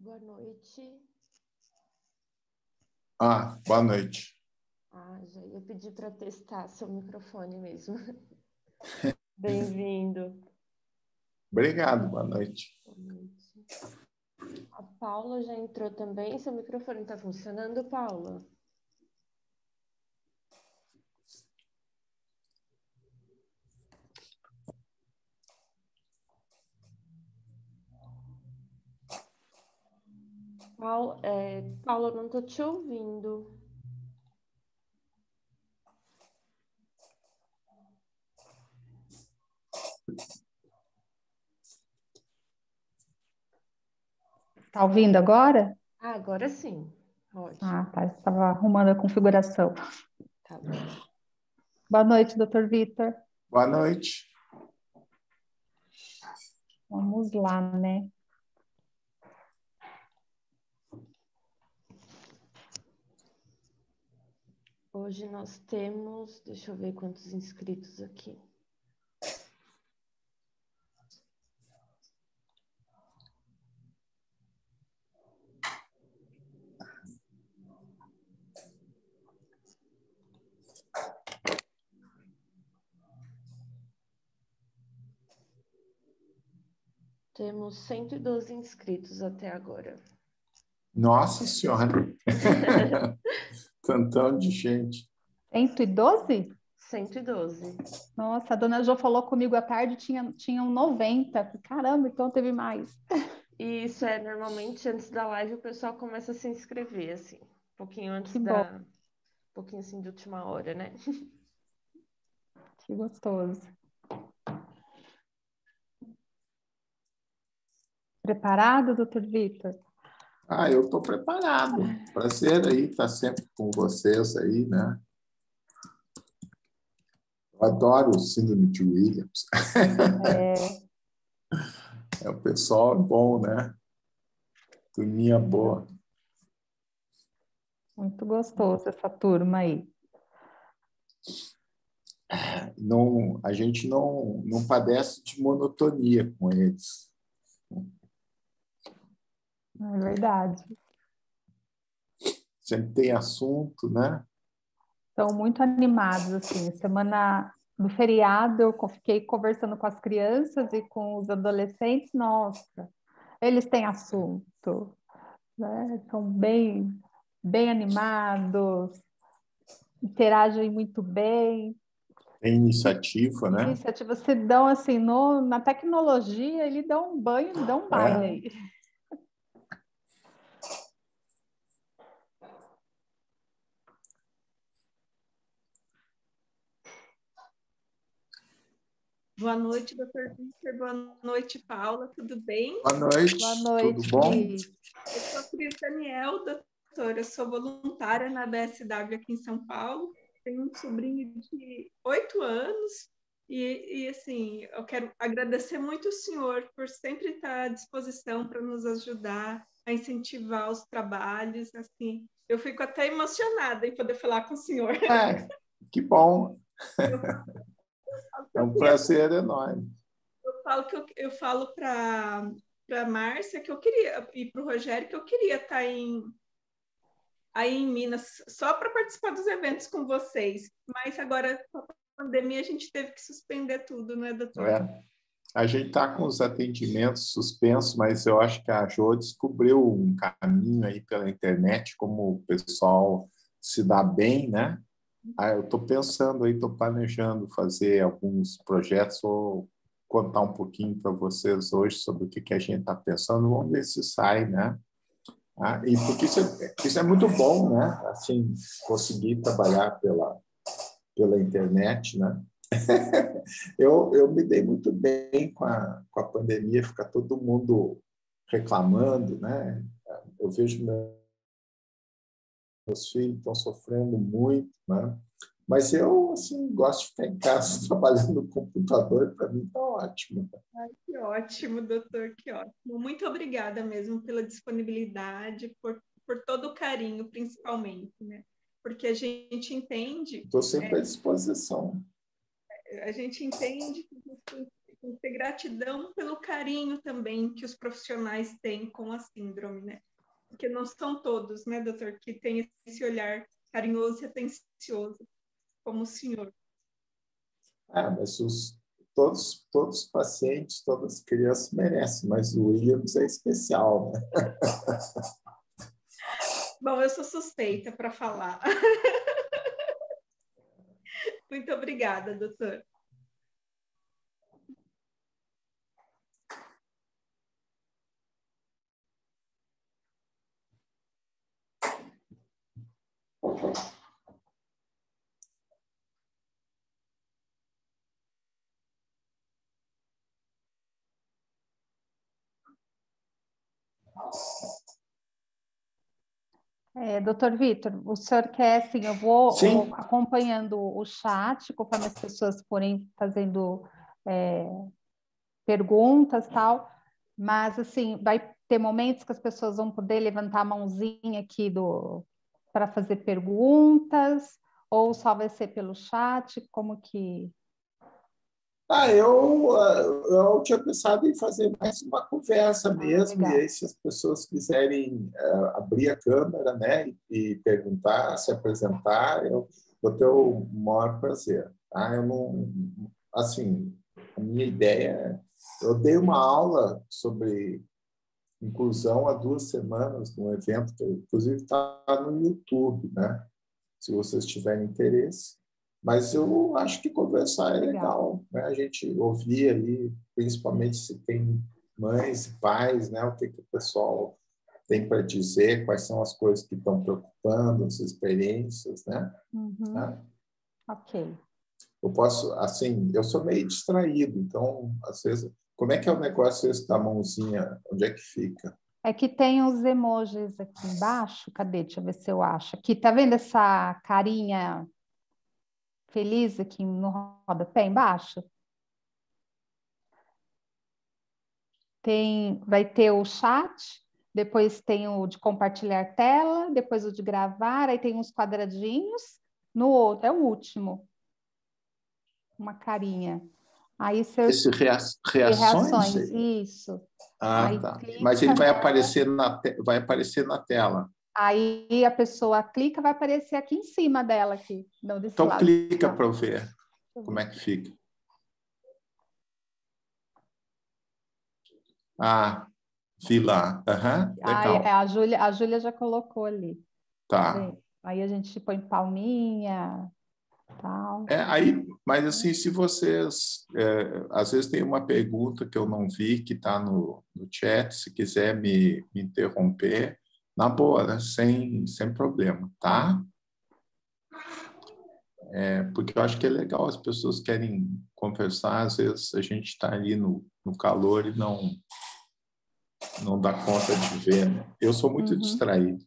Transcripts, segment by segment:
Boa noite. Boa noite. Já ia pedir para testar seu microfone mesmo. Bem-vindo. Obrigado, boa noite. Boa noite. A Paula já entrou também. Seu microfone está funcionando, Paula? Paula, não estou te ouvindo. Tá ouvindo agora? Agora sim. Ótimo. Tá. Estava arrumando a configuração. Tá bom. Boa noite, Dr. Vitor. Boa noite. Vamos lá, né? Hoje nós temos, deixa eu ver quantos inscritos aqui. Temos 112 inscritos até agora. Nossa Senhora! Tantão de gente. 112? 112. Nossa, a dona Jo falou comigo à tarde, tinham 90. Caramba, então teve mais. E isso normalmente antes da live o pessoal começa a se inscrever, assim, um pouquinho antes Que bom, um pouquinho assim de última hora, né? que gostoso. Preparado, Dr. Vitor? Eu estou preparado. Prazer aí estar sempre com vocês aí, né? Eu adoro o síndrome de Williams. O pessoal é bom, né? Turminha boa. Muito gostoso essa turma aí. Não, a gente não padece de monotonia com eles. É verdade. Sempre tem assunto, né? Estão muito animados, assim. Semana do feriado, eu fiquei conversando com as crianças e com os adolescentes. Nossa, eles têm assunto, né? São bem animados, interagem muito bem. Tem iniciativa, né? Iniciativa, se dão assim, na tecnologia, eles dão um banho, dão um baile aí. Boa noite, doutor Vitor. Boa noite, Paula. Tudo bem? Boa noite. Boa noite. Tudo bom? Eu sou a Cris Daniel, doutora. Eu sou voluntária na BSW aqui em São Paulo. Tenho um sobrinho de 8 anos assim, eu quero agradecer muito o senhor por sempre estar à disposição para nos ajudar a incentivar os trabalhos. Assim, eu fico até emocionada em poder falar com o senhor. Que bom. É um queria prazer enorme. Eu falo para a Márcia que eu queria, e para o Rogério, que eu queria estar aí em Minas só para participar dos eventos com vocês. Mas agora, com a pandemia, a gente teve que suspender tudo, né, doutor? A gente está com os atendimentos suspensos, mas eu acho que a Jo descobriu um caminho aí pela internet, como o pessoal se dá bem, né? Eu estou pensando aí, estou planejando fazer alguns projetos ou contar um pouquinho para vocês hoje sobre o que a gente está pensando. Vamos ver se sai, né? E porque isso é muito bom, né? Assim, conseguir trabalhar pela internet, né? Eu me dei muito bem com a pandemia, ficar todo mundo reclamando, né? Eu vejo meus filhos estão sofrendo muito, né? Mas eu, assim, gosto de ficar em casa trabalhando no computador, para mim está ótimo. Ai, que ótimo, doutor, que ótimo. Muito obrigada mesmo pela disponibilidade, por todo o carinho, principalmente, né? Porque a gente entende... Estou sempre à disposição. A gente entende que Tem que ter gratidão pelo carinho também que os profissionais têm com a síndrome, né? Porque não são todos, né, doutor, que têm esse olhar carinhoso e atencioso, como o senhor. Mas todos os pacientes, todas as crianças merecem, mas o Williams é especial, né? Bom, eu sou suspeita para falar. Muito obrigada, doutor. Doutor Vitor, o senhor quer, assim, eu vou Sim. acompanhando o chat, conforme as pessoas forem fazendo perguntas e tal, mas, assim, vai ter momentos que as pessoas vão poder levantar a mãozinha aqui para fazer perguntas, ou só vai ser pelo chat? Como que... Eu tinha pensado em fazer mais uma conversa mesmo, legal. e aí se as pessoas quiserem abrir a câmera, né, e perguntar, se apresentar, eu vou ter o maior prazer. Tá? Eu não, assim, a minha ideia, eu dei uma aula sobre inclusão há 2 semanas num evento que inclusive está no YouTube, né? Se vocês tiverem interesse. Mas eu acho que conversar é legal, né? A gente ouvir ali, principalmente se tem mães e pais, né? O que o pessoal tem para dizer, quais são as coisas que estão preocupando, as experiências, né? Uhum. Né? Ok. Eu posso, assim, eu sou meio distraído, então, às vezes, como é que é o negócio esse da mãozinha? Onde é que fica? É que tem os emojis aqui embaixo. Cadê? Deixa eu ver se eu acho. Aqui, tá vendo essa carinha feliz aqui no rodapé embaixo? Vai ter o chat, depois tem o de compartilhar tela, depois o de gravar, aí tem uns quadradinhos. No outro, é o último. Uma carinha. Aí Esse reações? Isso. Ah, Aí tá. clica, Mas ele vai aparecer vai aparecer na tela. aí a pessoa clica, vai aparecer aqui em cima dela, aqui, não desse Então, lado. clica para eu ver como é que fica. Ah, vi lá. Legal. A Júlia já colocou ali. Tá. Aí a gente põe palminha, tal. Aí, mas assim, se vocês... às vezes tem uma pergunta que eu não vi, que está no chat, se quiser me interromper, na boa, né? Sem problema, tá? Porque eu acho que é legal, as pessoas querem conversar, às vezes a gente está ali no calor e não dá conta de ver, né? Eu sou muito distraído.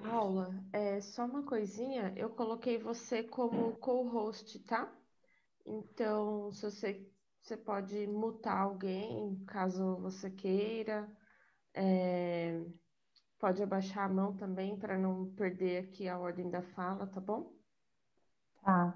Paula, só uma coisinha, eu coloquei você como co-host, tá? Então, se você pode mutar alguém, caso você queira. Pode abaixar a mão também para não perder aqui a ordem da fala, tá bom? Tá.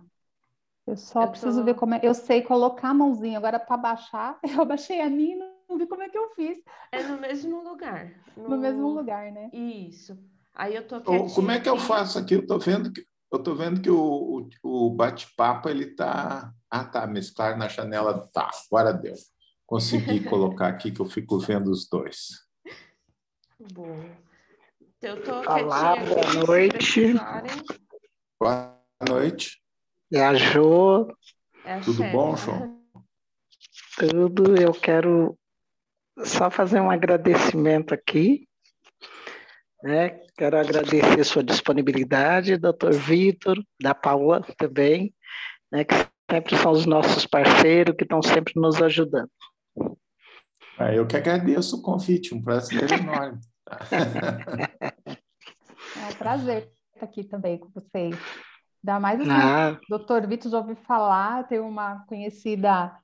Eu só preciso ver como é. Eu sei colocar a mãozinha, agora para baixar, eu baixei a minha e não vi como é que eu fiz. É no mesmo lugar. No mesmo lugar, né? Isso. Aí eu tô quietinha. Como é que eu aqui. faço aqui? Eu tô vendo que o bate-papo ele tá. Ah, tá, mesclar na janela. Tá, agora deu. Consegui colocar aqui que eu fico vendo os dois. Bom. Então, eu tô Olá, quietinha boa aqui, noite. se precisarem. Boa noite. É a Jo. É a Tudo chefe. bom, João? Tudo. Eu quero só fazer um agradecimento aqui, né? Quero agradecer sua disponibilidade, doutor Vitor, da Paula também, né? Que sempre são os nossos parceiros, que estão sempre nos ajudando. Eu que agradeço o convite, um prazer enorme. É um prazer estar aqui também com vocês. Ainda mais assim, doutor Vitor, já ouvi falar, tem uma conhecida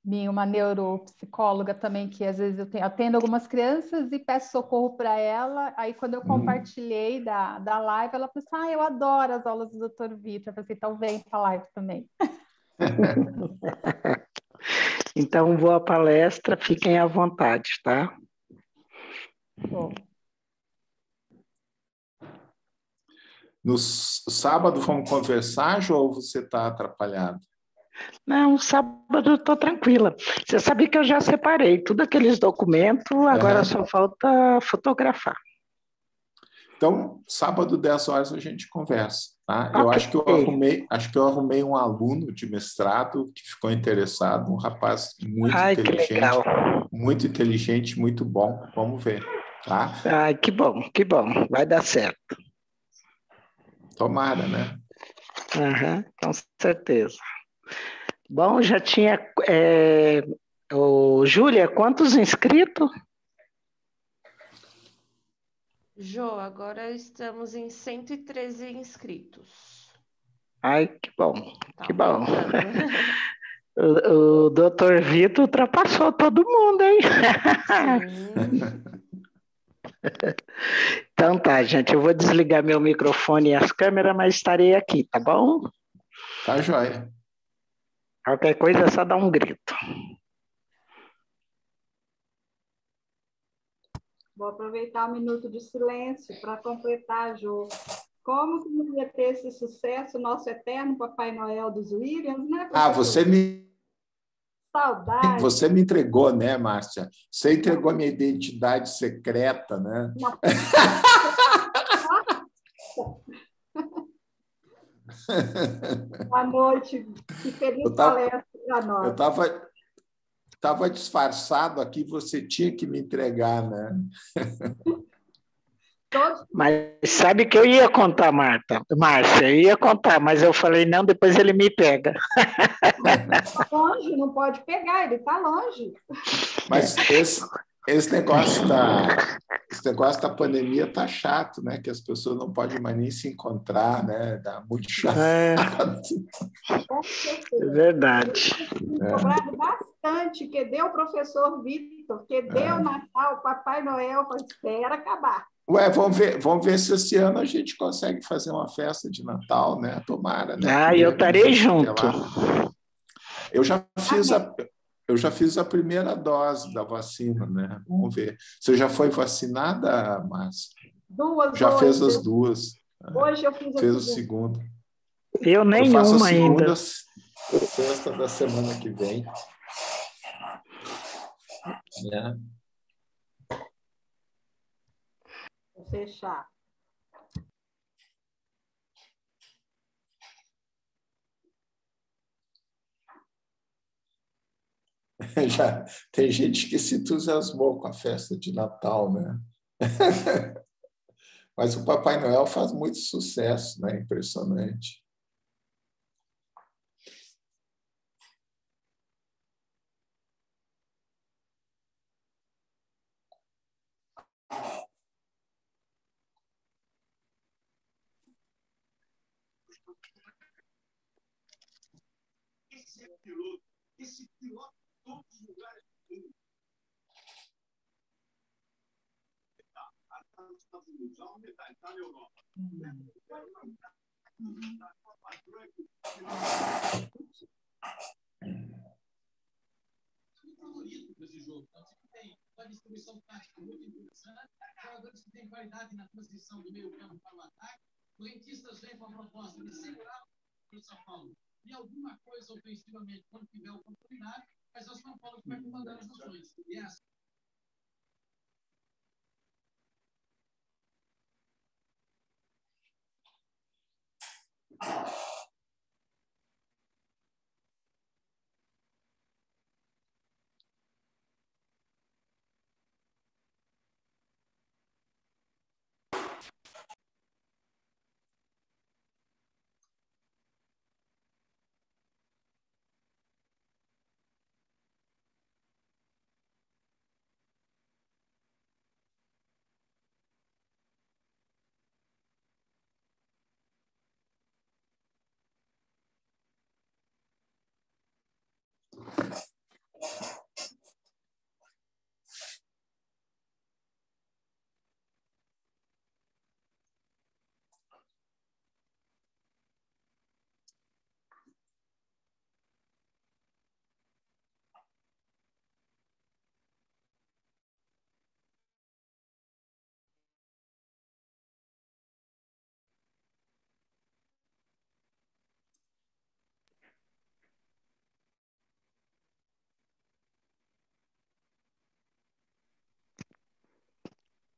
minha, uma neuropsicóloga também, que às vezes eu atendo algumas crianças e peço socorro para ela. Aí, quando eu compartilhei da live, ela falou assim: eu adoro as aulas do doutor Vitor. Eu falei assim: então vem para a live também. Então, boa palestra, fiquem à vontade, tá? Bom, No sábado vamos conversar, Jô, ou você está atrapalhado? Não, sábado eu estou tranquila. Você sabe que eu já separei todos aqueles documentos, agora só falta fotografar. Então, sábado, 10 horas, a gente conversa. Tá? Eu Ok. acho que eu arrumei um aluno de mestrado que ficou interessado, um rapaz Ai, que legal. muito inteligente, muito bom. Vamos ver. Tá? Ai, que bom. Vai dar certo. Tomara, né? Uhum, com certeza. Bom, já tinha. Júlia, quantos inscritos? Jô, agora estamos em 113 inscritos. Ai, que bom, Tá que bom. aumentando. O doutor Vitor ultrapassou todo mundo, hein? Sim. Então tá, gente, eu vou desligar meu microfone e as câmeras, mas estarei aqui, tá bom? Tá, joia. Qualquer coisa é só dar um grito. Vou aproveitar um minuto de silêncio para completar, Jô. Como que não ia ter esse sucesso, nosso eterno Papai Noel dos Williams, né? Você Saudade. Você me entregou, né, Márcia? Você entregou a minha identidade secreta, né? Boa noite e feliz palestra para nós. Eu estava disfarçado aqui, você tinha que me entregar, né? Mas sabe que eu ia contar, Márcia, eu ia contar, mas eu falei, não, depois ele me pega. Está longe, não pode pegar, ele está longe. Mas esse negócio da pandemia tá chato, né? Que as pessoas não podem mais nem se encontrar, né? Dá muito chato. É verdade. Cobrado bastante, que deu o professor Vitor, que deu Natal, Papai Noel, espera acabar. Ué, vamos ver se esse ano a gente consegue fazer uma festa de Natal, né? Tomara, né? Eu estarei junto. Eu já fiz a primeira dose da vacina, né? Vamos ver. Você já foi vacinada, Márcia? Duas. Já fez as duas. Hoje eu fiz a segunda. Eu nenhuma eu faço a segunda ainda. Sexta da semana que vem. Vou fechar. Já tem gente que se entusiasmou com a festa de Natal, né? Mas o Papai Noel faz muito sucesso, né? Impressionante. Esse piloto todos os lugares do mundo. Nos Estados Unidos, a metade está na Europa. Favorito desse jogo. Então, você tem uma distribuição tática muito interessante, jogadores que têm qualidade na transição do meio campo para o ataque. Os rentistas vêm com a proposta de segurar o São Paulo e alguma coisa ofensivamente quando tiver oportunidade, mas é o São Paulo que vai comandar as ações. E essa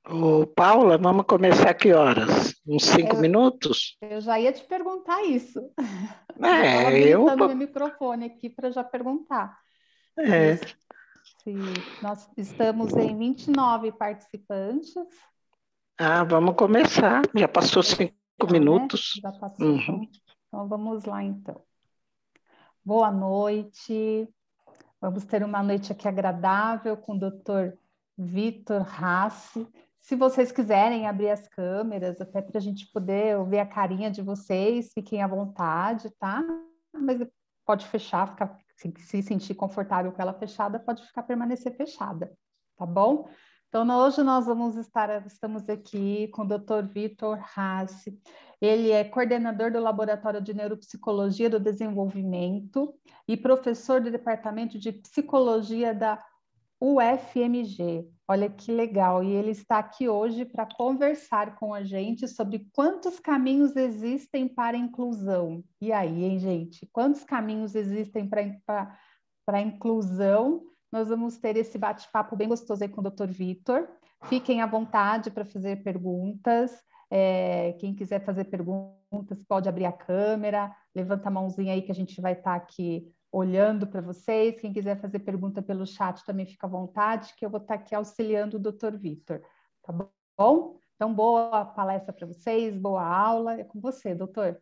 Ô, Paula, vamos começar que horas? Uns 5 minutos? Eu já ia te perguntar isso. É, Eu estava habilitando meu microfone aqui para já perguntar. É. Se nós estamos em 29 participantes. Vamos começar. Já passou 5 minutos. Né? Já passou. Uhum. Então, vamos lá, então. Boa noite. Vamos ter uma noite aqui agradável com o Dr. Vitor Rassi. Se vocês quiserem abrir as câmeras, até para a gente poder ouvir a carinha de vocês, fiquem à vontade, tá? Mas pode fechar, se sentir confortável com ela fechada, pode permanecer fechada, tá bom? Então, hoje nós estamos aqui com o Dr. Vitor Rassi. Ele é coordenador do Laboratório de Neuropsicologia do Desenvolvimento e professor do Departamento de Psicologia da UFMG. Olha que legal! E ele está aqui hoje para conversar com a gente sobre quantos caminhos existem para a inclusão. E aí, hein, gente? Quantos caminhos existem para a inclusão? Nós vamos ter esse bate-papo bem gostoso aí com o Dr. Vitor. Fiquem à vontade para fazer perguntas. Quem quiser fazer perguntas pode abrir a câmera, levanta a mãozinha aí que a gente vai estar aqui olhando para vocês. Quem quiser fazer pergunta pelo chat também fica à vontade, que eu vou estar aqui auxiliando o Dr. Vitor. Tá bom? Então, boa palestra para vocês, boa aula. É com você, doutor.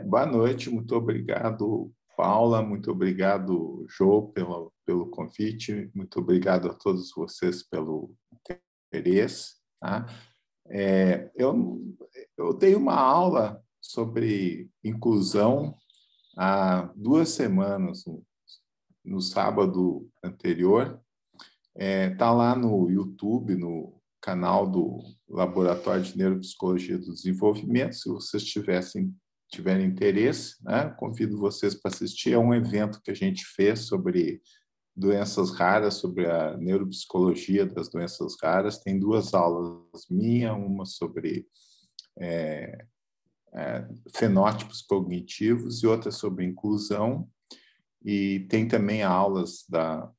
Boa noite, muito obrigado, Paula, muito obrigado, Jô, pelo convite, muito obrigado a todos vocês pelo interesse. Tá? Eu dei uma aula sobre inclusão há 2 semanas, no sábado anterior. Está lá no YouTube, no canal do Laboratório de Neuropsicologia do Desenvolvimento. Se vocês tiverem interesse, né, convido vocês para assistir. É um evento que a gente fez sobre doenças raras, sobre a neuropsicologia das doenças raras. Tem 2 aulas minhas, uma sobre fenótipos cognitivos e outra sobre inclusão. E tem também aulas da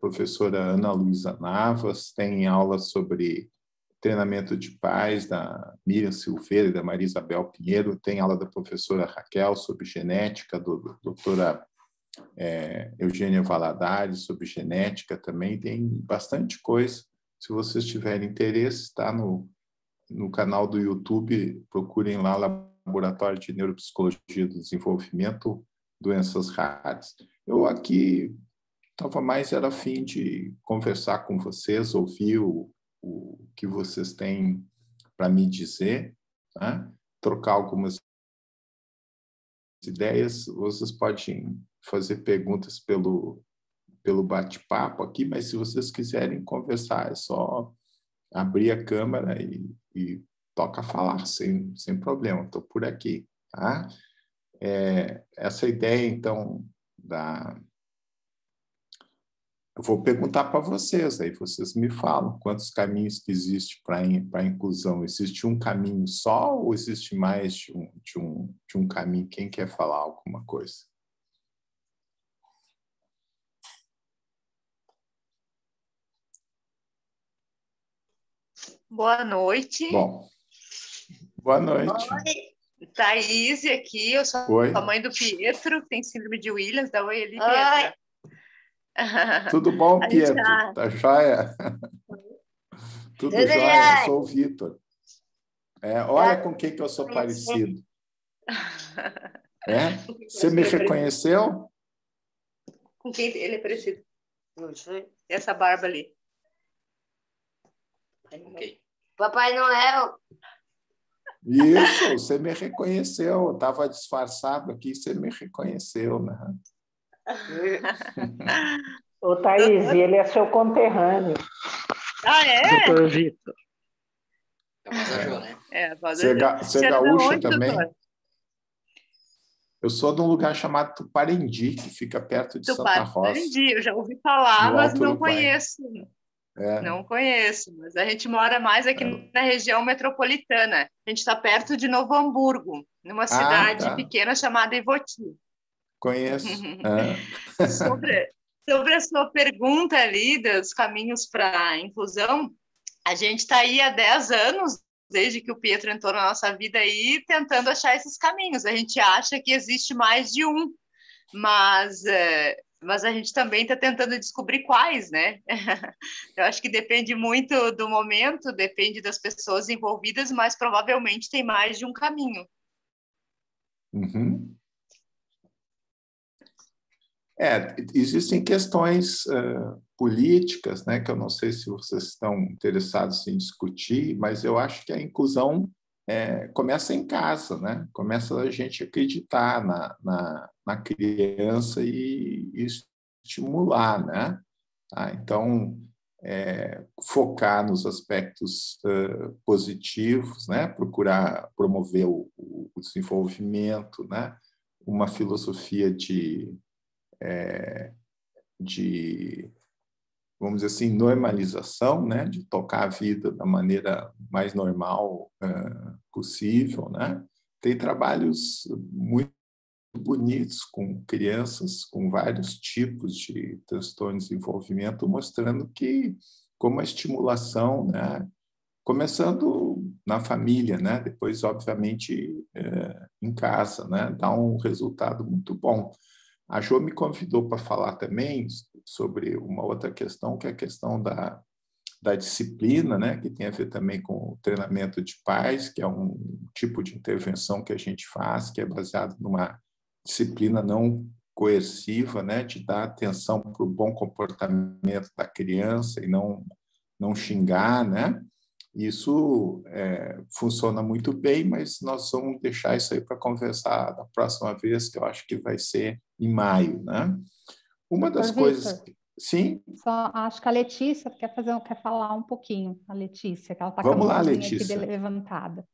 professora Ana Luísa Navas, tem aulas sobre treinamento de pais da Miriam Silveira e da Maria Isabel Pinheiro, tem aula da professora Raquel sobre genética, do doutora Eugênia Valadares sobre genética também, tem bastante coisa. Se vocês tiverem interesse, está no canal do YouTube, procurem lá Laboratório de Neuropsicologia do Desenvolvimento, Doenças Raras. Eu aqui estava mais a fim de conversar com vocês, ouvir o que vocês têm para me dizer, né? Trocar algumas ideias. Vocês podem fazer perguntas pelo bate-papo aqui, mas se vocês quiserem conversar, é só abrir a câmera e toca a falar, sem problema. Estou por aqui. Tá? Essa ideia, então, eu vou perguntar para vocês, aí vocês me falam quantos caminhos que existem para a inclusão. Existe um caminho só ou existe mais de um caminho? Quem quer falar alguma coisa? Boa noite. Bom, boa noite. Oi, Thaís aqui, eu sou a mãe do Pietro, que tem síndrome de Williams. Dá oi ali, Pietro. Tudo bom, Pietro? Tá joia? Tudo jóia, eu sou o Vitor. Olha com quem que eu sou parecido. Você me reconheceu? Com quem ele é parecido? Essa barba ali. Okay. Papai Noel. Isso, você me reconheceu. Eu estava disfarçado aqui, você me reconheceu, né? Ô, Thaís, ele é seu conterrâneo. Ah, é? Doutor Vitor. Você é gaúcha também? Eu sou de um lugar chamado Tuparendi, que fica perto de Santa Rosa. Tuparendi, eu já ouvi falar, mas não conheço. Não conheço, mas a gente mora mais aqui na região metropolitana. A gente está perto de Novo Hamburgo, numa cidade pequena chamada Ivoti. Conheço. Sobre a sua pergunta ali dos caminhos para a inclusão, a gente está aí há 10 anos, desde que o Pietro entrou na nossa vida aí, tentando achar esses caminhos. A gente acha que existe mais de um, mas a gente também está tentando descobrir quais, né? Eu acho que depende muito do momento, depende das pessoas envolvidas, mas provavelmente tem mais de um caminho. Uhum. Existem questões políticas, né, que eu não sei se vocês estão interessados em discutir, mas eu acho que a inclusão começa em casa, né? Começa a gente acreditar na criança e estimular, né? Então, focar nos aspectos positivos, né? Procurar promover o desenvolvimento, né? Uma filosofia de, vamos dizer assim, normalização, né? De tocar a vida da maneira mais normal possível, né? Tem trabalhos muito bonitos com crianças com vários tipos de transtorno de desenvolvimento, mostrando que como a estimulação, né? Começando na família, né? Depois, obviamente, em casa, né? Dá um resultado muito bom. A Jo me convidou para falar também sobre uma outra questão, que é a questão da disciplina, né, que tem a ver também com o treinamento de pais, que é um tipo de intervenção que a gente faz, que é baseado numa disciplina não coerciva, né, de dar atenção para o bom comportamento da criança e não xingar, né? Isso funciona muito bem, mas nós vamos deixar isso aí para conversar da próxima vez, que eu acho que vai ser em maio, né? Uma das coisas... Victor, sim? só acho que a Letícia quer falar um pouquinho, a Letícia, que ela está com a Vamos lá, mãozinha aqui Letícia. levantada.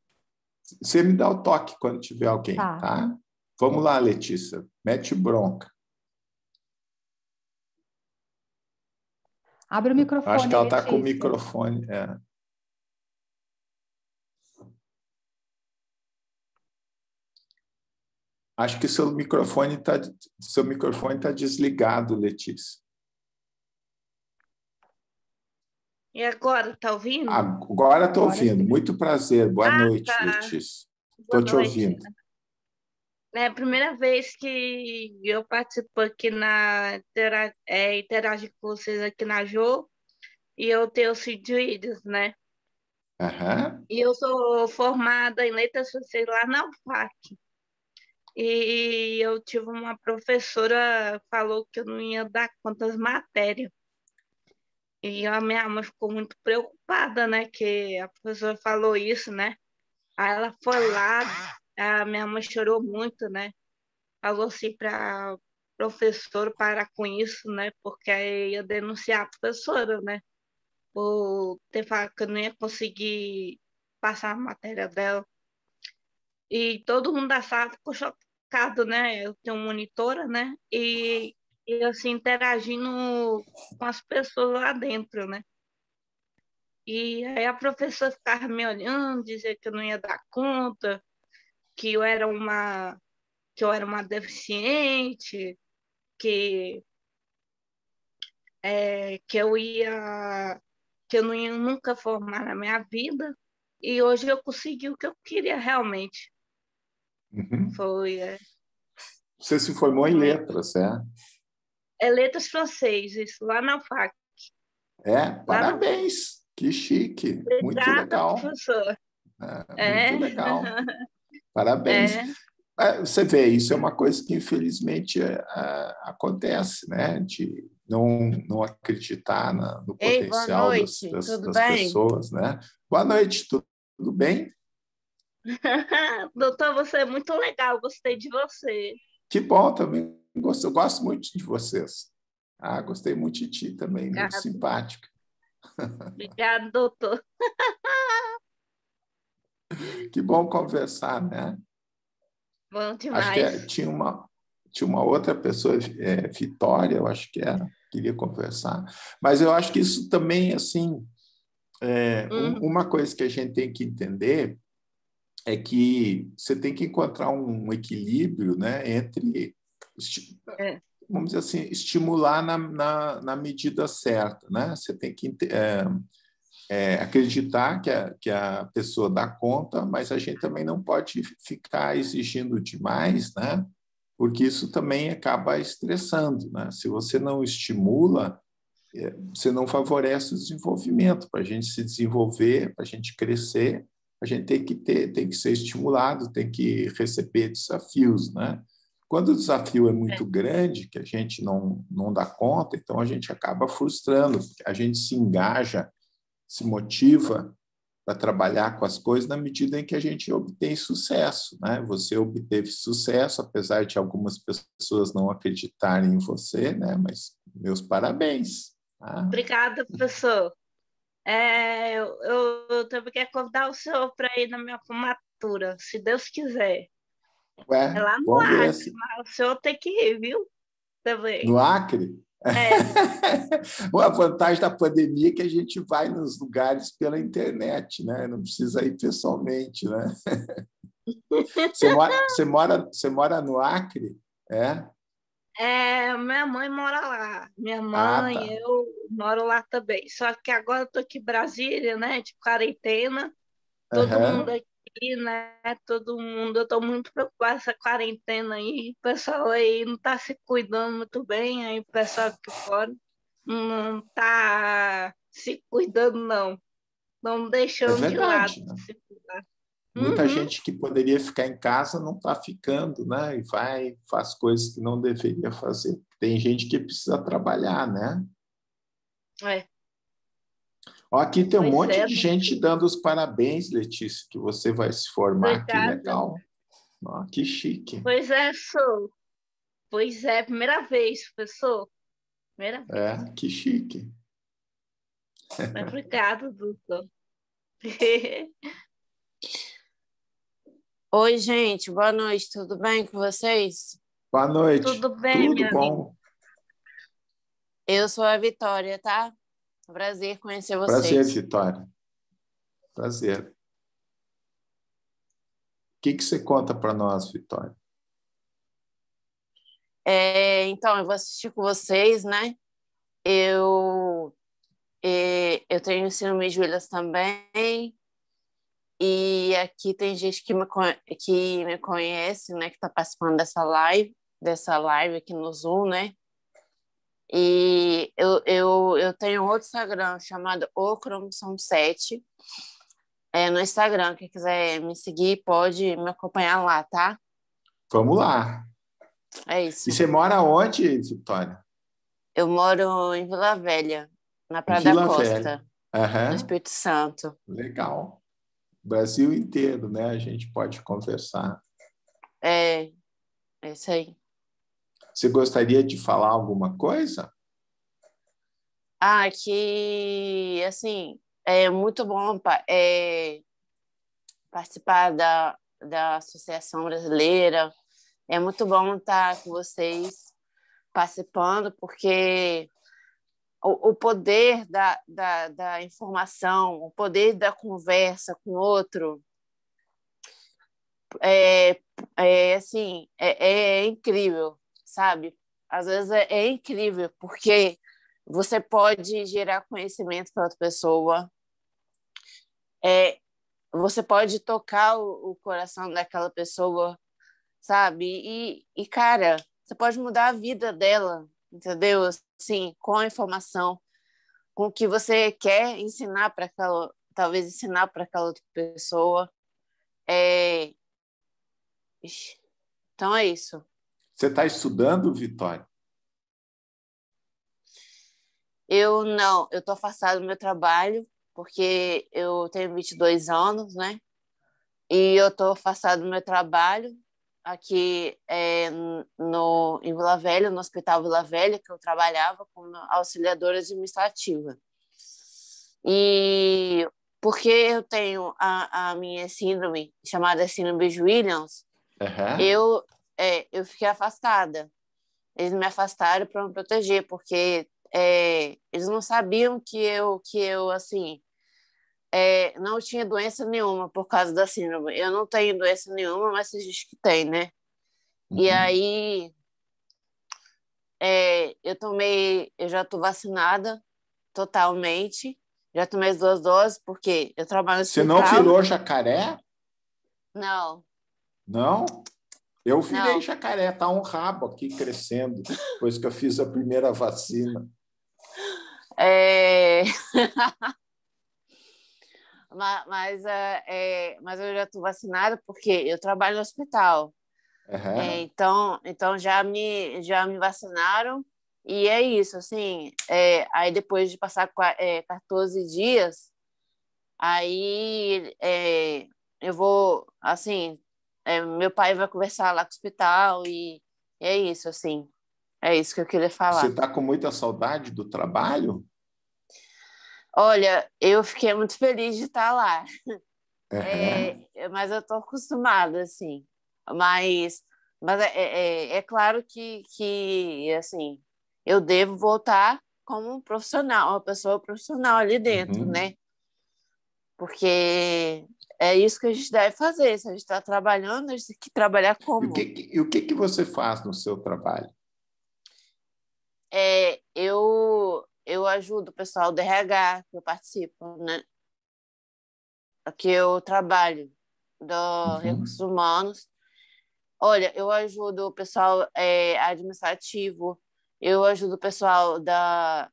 Você me dá o toque quando tiver alguém, tá? Vamos lá, Letícia. Mete bronca. Abre o microfone, acho que ela está Letícia. com o microfone. Acho que seu microfone está desligado, Letícia. E agora, tá ouvindo? Agora estou ouvindo. Muito prazer. Boa noite, tá. Letícia. Boa Estou te noite. ouvindo. É a primeira vez que eu participo aqui interagir com vocês aqui na Jo, e eu tenho vídeos, né? Uhum. E eu sou formada em letras francês lá na UFAC. E eu tive uma professora falou que eu não ia dar conta das matérias. E a minha mãe ficou muito preocupada, né? Que a professora falou isso, né? Aí ela foi lá, a minha mãe chorou muito, né? Falou assim para professor parar com isso, né? Porque aí ia denunciar a professora, né? Por ter falado que eu não ia conseguir passar a matéria dela. E todo mundo da sala ficou chocado, né? Eu tenho monitora, né? E assim, interagindo com as pessoas lá dentro, né? E aí a professora ficava me olhando, dizia que eu não ia dar conta, que eu era uma deficiente, que que eu não ia nunca formar na minha vida. E hoje eu consegui o que eu queria realmente. Uhum. Foi Você se formou em letras, letras francês, isso lá na UFAC. Parabéns. Que chique. Obrigada, muito legal. Professor. Muito legal. Parabéns. Você vê, isso é uma coisa que, infelizmente, acontece, né? De não acreditar no potencial das pessoas, né? Boa noite, tudo bem? Doutor, você é muito legal, gostei de você. Que bom, também eu gosto muito de vocês. Gostei muito de ti também, Obrigada. muito simpática. Obrigada, doutor. Que bom conversar, né? Bom demais. Acho que tinha uma outra pessoa, Vitória, eu acho que queria conversar. Mas eu acho que isso também, assim, uma coisa que a gente tem que entender é que você tem que encontrar um equilíbrio, né, entre vamos dizer assim, estimular na medida certa, né? Você tem que acreditar que a pessoa dá conta, mas a gente também não pode ficar exigindo demais, né? Porque isso também acaba estressando, né? Se você não estimula, você não favorece o desenvolvimento. Para a gente se desenvolver, para a gente crescer, a gente tem que ser estimulado, tem que receber desafios, né? Quando o desafio é muito grande, que a gente não dá conta, então a gente acaba frustrando, porque a gente se engaja, se motiva para trabalhar com as coisas na medida em que a gente obtém sucesso, né? Você obteve sucesso, apesar de algumas pessoas não acreditarem em você, né? Mas meus parabéns. Tá? Obrigada, professor. Eu também quero convidar o senhor para ir na minha formatura, se Deus quiser. Ué, É lá no vamos ver Acre, mas o senhor tem que ir, viu? Também. No Acre? É. A vantagem da pandemia é que a gente vai nos lugares pela internet, né? Não precisa ir pessoalmente, né? Você mora no Acre? Minha mãe mora lá. Minha Ah, mãe, tá. eu moro lá também. Só que agora eu tô aqui em Brasília, né? De quarentena. Todo mundo Aham. aqui, né? Todo mundo. Eu tô muito preocupada com essa quarentena aí. O pessoal aí não tá se cuidando muito bem. Aí o pessoal aqui fora não tá se cuidando, não. Não É deixando de lado verdade, né? se cuidar. Muita Uhum. gente que poderia ficar em casa não está ficando, né? E faz coisas que não deveria fazer. Tem gente que precisa trabalhar, né? É. Ó, aqui tem um Pois monte é, de gente dando os parabéns, Letícia, que você vai se formar. Que obrigada. legal. Ó, que chique. Pois é, sou. Pois é, primeira vez, professor. Primeira vez. Que chique. Mas obrigada, doutor. Oi, gente, boa noite, tudo bem com vocês? Boa noite. Tudo bem, Tudo minha amiga? bom? Eu sou a Vitória, tá? Prazer conhecer Prazer, vocês. Vitória. Prazer. O que você conta para nós, Vitória? Então, eu vou assistir com vocês, né? Eu tenho síndrome de Williams também, e aqui tem gente que me conhece, né? Que está participando dessa live aqui no Zoom, né? E eu tenho outro Instagram chamado O Cromossom 7. No Instagram, quem quiser me seguir, pode me acompanhar lá, tá? Vamos lá. É E isso. você mora onde, Vitória? Eu moro em Vila Velha, na Praia da Vila Costa, Velha. no Aham. Espírito Santo. Legal. Brasil inteiro, né? A gente pode conversar. É isso aí. Você gostaria de falar alguma coisa? Que, assim, é muito bom participar da Associação Brasileira. É muito bom estar com vocês participando, porque o poder da informação, o poder da conversa com o outro assim, é incrível, sabe? Às vezes é incrível, porque você pode gerar conhecimento para outra pessoa, você pode tocar o coração daquela pessoa, sabe? Cara, você pode mudar a vida dela, entendeu? Assim, com a informação, com o que você quer ensinar para aquela, talvez ensinar para aquela outra pessoa. Então é isso. Você está estudando, Vitória? Eu não, eu estou afastada do meu trabalho, porque eu tenho 22 anos, né? E eu estou afastada do meu trabalho aqui em Vila Velha, no Hospital Vila Velha, que eu trabalhava como auxiliadora administrativa. E porque eu tenho a minha síndrome, chamada síndrome de Williams, Uhum. eu fiquei afastada. Eles me afastaram para me proteger, porque eles não sabiam que eu assim, não tinha doença nenhuma por causa da síndrome. Eu não tenho doença nenhuma, mas se diz que tem, né? Uhum. E aí eu já estou vacinada totalmente, já tomei as 2 doses, porque eu trabalho no Você hospital. não virou jacaré? Não, Não? Eu virei não. jacaré, tá um rabo aqui crescendo, depois que eu fiz a primeira vacina. É... mas eu já estou vacinada porque eu trabalho no hospital. Uhum. Então já me vacinaram e é isso, assim. Aí depois de passar 14 dias, aí eu vou, assim, meu pai vai conversar lá com o hospital e é isso, assim. É isso que eu queria Você falar. está com muita saudade do trabalho? Olha, eu fiquei muito feliz de estar lá. Uhum. Mas eu estou acostumada, assim. Mas, mas é claro que, assim, eu devo voltar como um profissional, uma pessoa profissional ali dentro, Uhum. né? Porque é isso que a gente deve fazer. Se a gente está trabalhando, a gente tem que trabalhar como? E o que que você faz no seu trabalho? Eu ajudo o pessoal do RH, que eu participo, né? Que eu trabalho do Recursos Uhum. Humanos. Olha, eu ajudo o pessoal administrativo, eu ajudo o pessoal da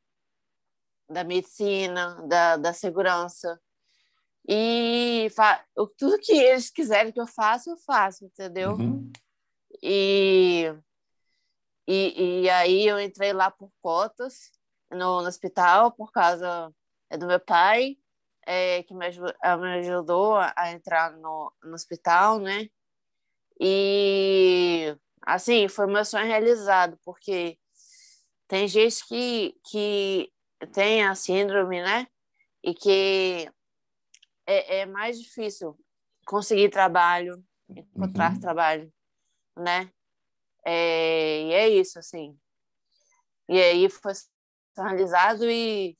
medicina, da segurança. E tudo que eles quiserem que eu faço, entendeu? Uhum. E, e aí eu entrei lá por cotas no hospital, por causa do meu pai, que me ajudou a entrar no hospital, né? E, assim, foi meu sonho realizado, porque tem gente que tem a síndrome, né? E que é mais difícil conseguir trabalho, encontrar Uhum. trabalho, né? E é isso, assim. E aí foi realizado e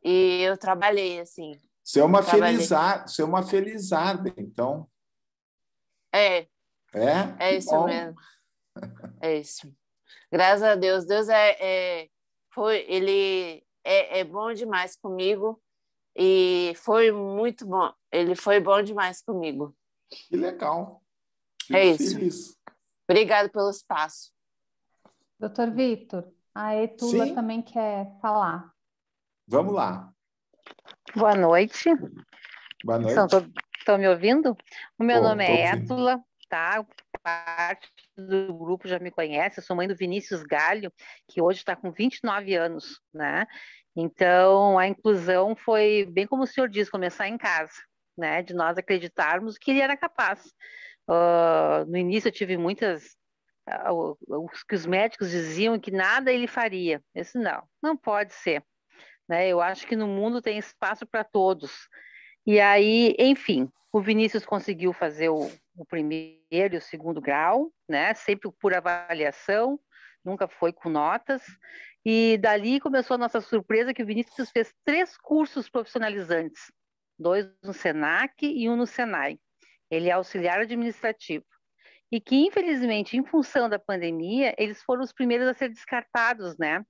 eu trabalhei, assim. Trabalhei. Você é uma felizarda, então. É, é Que isso bom. mesmo. É isso. Graças a Deus. Deus ele é bom demais comigo e foi muito bom. Ele foi bom demais comigo. Que legal. É Fico isso. feliz. Obrigado pelo espaço. Doutor Vitor, a Etula Sim, também quer falar. vamos lá. Boa noite. Boa noite. Estão me ouvindo? O meu nome Tô é ouvindo. Étula, tá? Parte do grupo já me conhece, eu sou mãe do Vinícius Galho, que hoje está com 29 anos, né? Então, a inclusão foi, bem como o senhor diz, começar em casa, né? De nós acreditarmos que ele era capaz. No início eu tive muitas... Os que os médicos diziam que nada ele faria. Eu disse, não pode ser, né? Eu acho que no mundo tem espaço para todos. E aí, enfim, o Vinícius conseguiu fazer o primeiro e o segundo grau, né? Sempre por avaliação, nunca foi com notas. E dali começou a nossa surpresa que o Vinícius fez 3 cursos profissionalizantes, 2 no Senac e um no Senai. Ele é auxiliar administrativo. E que, infelizmente, em função da pandemia, eles foram os primeiros a ser descartados, né?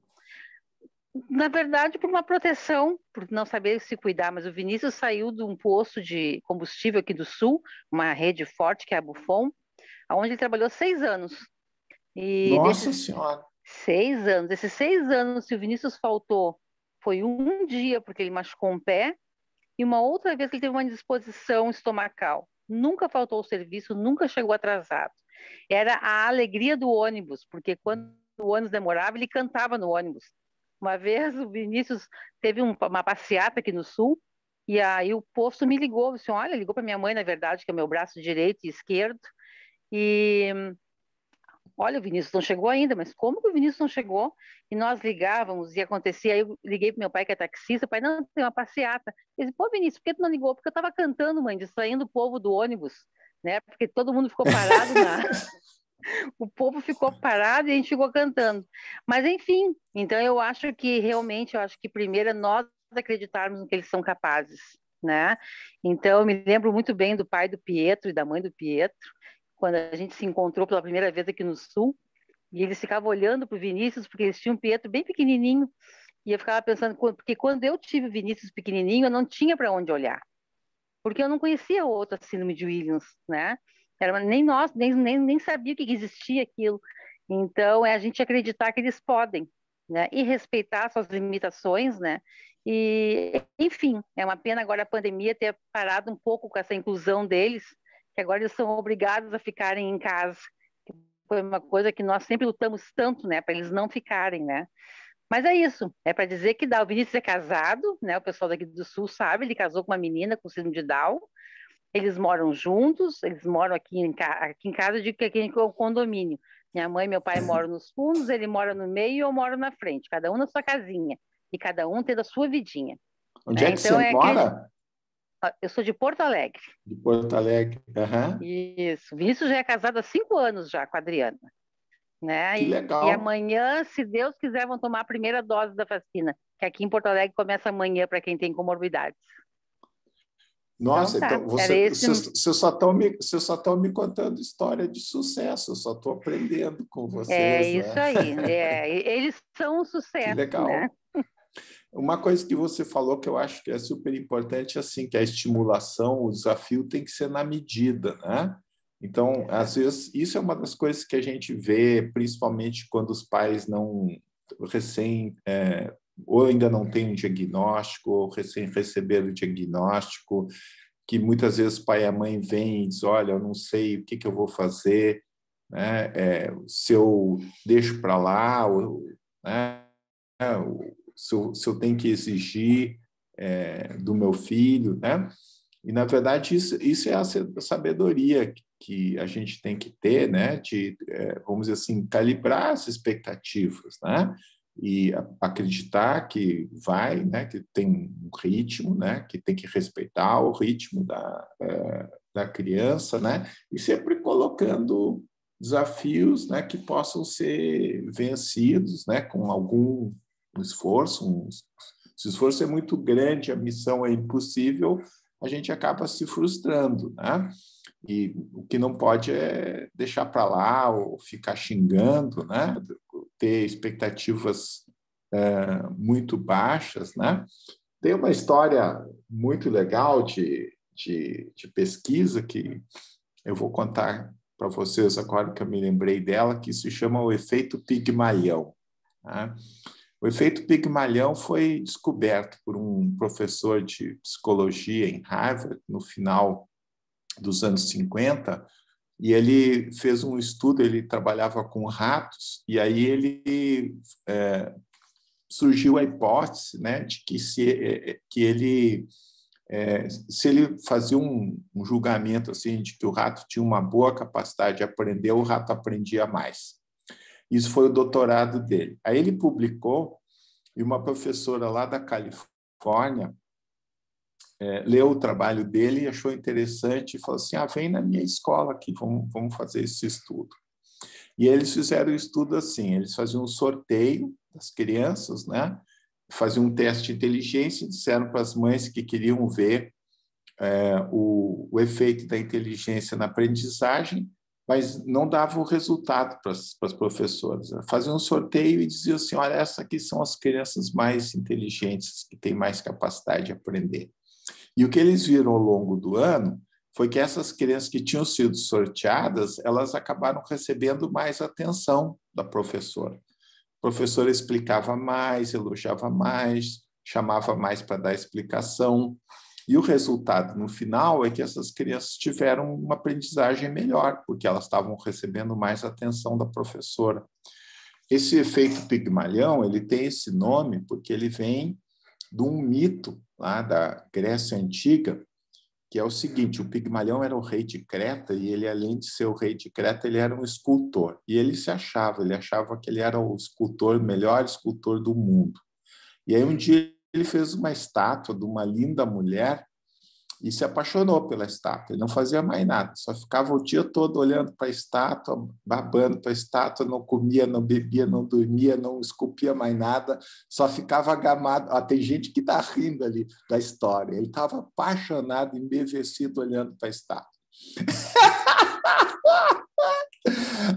Na verdade, por uma proteção, por não saber se cuidar, mas o Vinícius saiu de um posto de combustível aqui do Sul, uma rede forte que é a Bufon, onde ele trabalhou 6 anos. E Nossa Senhora. 6 anos, desses 6 anos, se o Vinícius faltou, foi um dia porque ele machucou um pé, e uma outra vez que ele teve uma indisposição estomacal. Nunca faltou o serviço, nunca chegou atrasado. Era a alegria do ônibus, porque quando o ônibus demorava, ele cantava no ônibus. Uma vez o Vinícius teve uma passeata aqui no Sul, e aí o posto me ligou, disse, olha, ligou para minha mãe, na verdade, que é o meu braço direito e esquerdo, e olha, o Vinícius não chegou ainda, mas como que o Vinícius não chegou? E nós ligávamos e acontecia, aí eu liguei para meu pai, que é taxista, pai, não, tem uma passeata. Ele disse, pô, Vinícius, por que tu não ligou? Porque eu estava cantando, mãe, distraindo o povo do ônibus, né? Porque todo mundo ficou parado o povo ficou parado e a gente ficou cantando. Mas, enfim, então eu acho que realmente, eu acho que primeiro é nós acreditarmos no que eles são capazes, né? Então, eu me lembro muito bem do pai do Pietro e da mãe do Pietro, quando a gente se encontrou pela primeira vez aqui no Sul, E eles ficavam olhando para o Vinícius, porque eles tinham um Pietro bem pequenininho. E eu ficava pensando, porque quando eu tive o Vinícius pequenininho, eu não tinha para onde olhar. Porque eu não conhecia o outro síndrome de Williams, né? Nem nós, nem sabia que existia aquilo. Então, é a gente acreditar que eles podem, né? E respeitar suas limitações, né? E, enfim, é uma pena agora a pandemia ter parado um pouco com essa inclusão deles, que agora eles são obrigados a ficarem em casa. Foi uma coisa que nós sempre lutamos tanto, né? Para eles não ficarem, né? Mas é isso, é para dizer que o Vinícius é casado, né? O pessoal daqui do Sul sabe, ele casou com uma menina com síndrome de Down, eles moram juntos, eles moram aqui em casa, eu digo que aqui é um condomínio. Minha mãe e meu pai moram nos fundos, ele mora no meio e eu moro na frente, cada um na sua casinha, e cada um tendo a sua vidinha. Onde é que Então, você mora? Eu sou de Porto Alegre. De Porto Alegre, Isso, Vinícius já é casado há 5 anos já com a Adriana. Né? Que legal. E amanhã, se Deus quiser, vão tomar a primeira dose da vacina, que aqui em Porto Alegre começa amanhã para quem tem comorbidades. Nossa, então vocês só estão me contando história de sucesso, eu só estou aprendendo com vocês. É isso aí, eles são um sucesso. Que legal. Né? Uma coisa que você falou que eu acho que é super importante, assim, que a estimulação, o desafio tem que ser na medida, né? Então, às vezes, isso é uma das coisas que a gente vê, principalmente quando os pais não ou ainda não têm um diagnóstico, ou recém receberam o diagnóstico, que muitas vezes o pai e a mãe vêm e dizem, olha, eu não sei o que eu vou fazer, né? Se eu deixo para lá, né? Se eu tenho que exigir do meu filho, né? E, na verdade, isso é a sabedoria que a gente tem que ter, né? De, vamos dizer assim, calibrar as expectativas, né? E acreditar que vai, né? Que tem um ritmo, né? Que tem que respeitar o ritmo da criança, né? E sempre colocando desafios, né? Que possam ser vencidos, né? Com algum esforço. Se o esforço é muito grande, a missão é impossível, a gente acaba se frustrando, né? E o que não pode é deixar para lá ou ficar xingando, né? Ter expectativas muito baixas, né? Tem uma história muito legal de pesquisa que eu vou contar para vocês agora que eu me lembrei dela, que se chama o efeito Pigmalião, né? O efeito Pigmalião foi descoberto por um professor de psicologia em Harvard no final dos anos 50, e ele fez um estudo, ele trabalhava com ratos, e aí ele surgiu a hipótese, né, de que se ele fazia um julgamento assim, de que o rato tinha uma boa capacidade de aprender, o rato aprendia mais. Isso foi o doutorado dele. Aí ele publicou, e uma professora lá da Califórnia leu o trabalho dele e achou interessante e falou assim, vem na minha escola aqui, vamos fazer esse estudo. E eles fizeram o estudo assim, eles faziam um sorteio das crianças, né? Faziam um teste de inteligência e disseram para as mães que queriam ver o efeito da inteligência na aprendizagem, mas não dava o resultado para as professoras. Faziam um sorteio e diziam assim, olha, essas aqui são as crianças mais inteligentes, que têm mais capacidade de aprender. E o que eles viram ao longo do ano foi que essas crianças que tinham sido sorteadas, elas acabaram recebendo mais atenção da professora. A professora explicava mais, elogiava mais, chamava mais para dar explicação. E o resultado, no final, é que essas crianças tiveram uma aprendizagem melhor, porque elas estavam recebendo mais atenção da professora. Esse efeito Pigmalião, ele tem esse nome porque ele vem de um mito lá da Grécia Antiga, que é o seguinte, o Pigmalião era o rei de Creta, e ele, além de ser o rei de Creta, ele era um escultor. E ele achava que ele era o melhor escultor do mundo. E aí um dia ele fez uma estátua de uma linda mulher e se apaixonou pela estátua. Ele não fazia mais nada, só ficava o dia todo olhando para a estátua, babando para a estátua, não comia, não bebia, não dormia, não esculpia mais nada, só ficava agamado. Tem gente que está rindo ali da história. Ele estava apaixonado, embevecido, olhando para a estátua.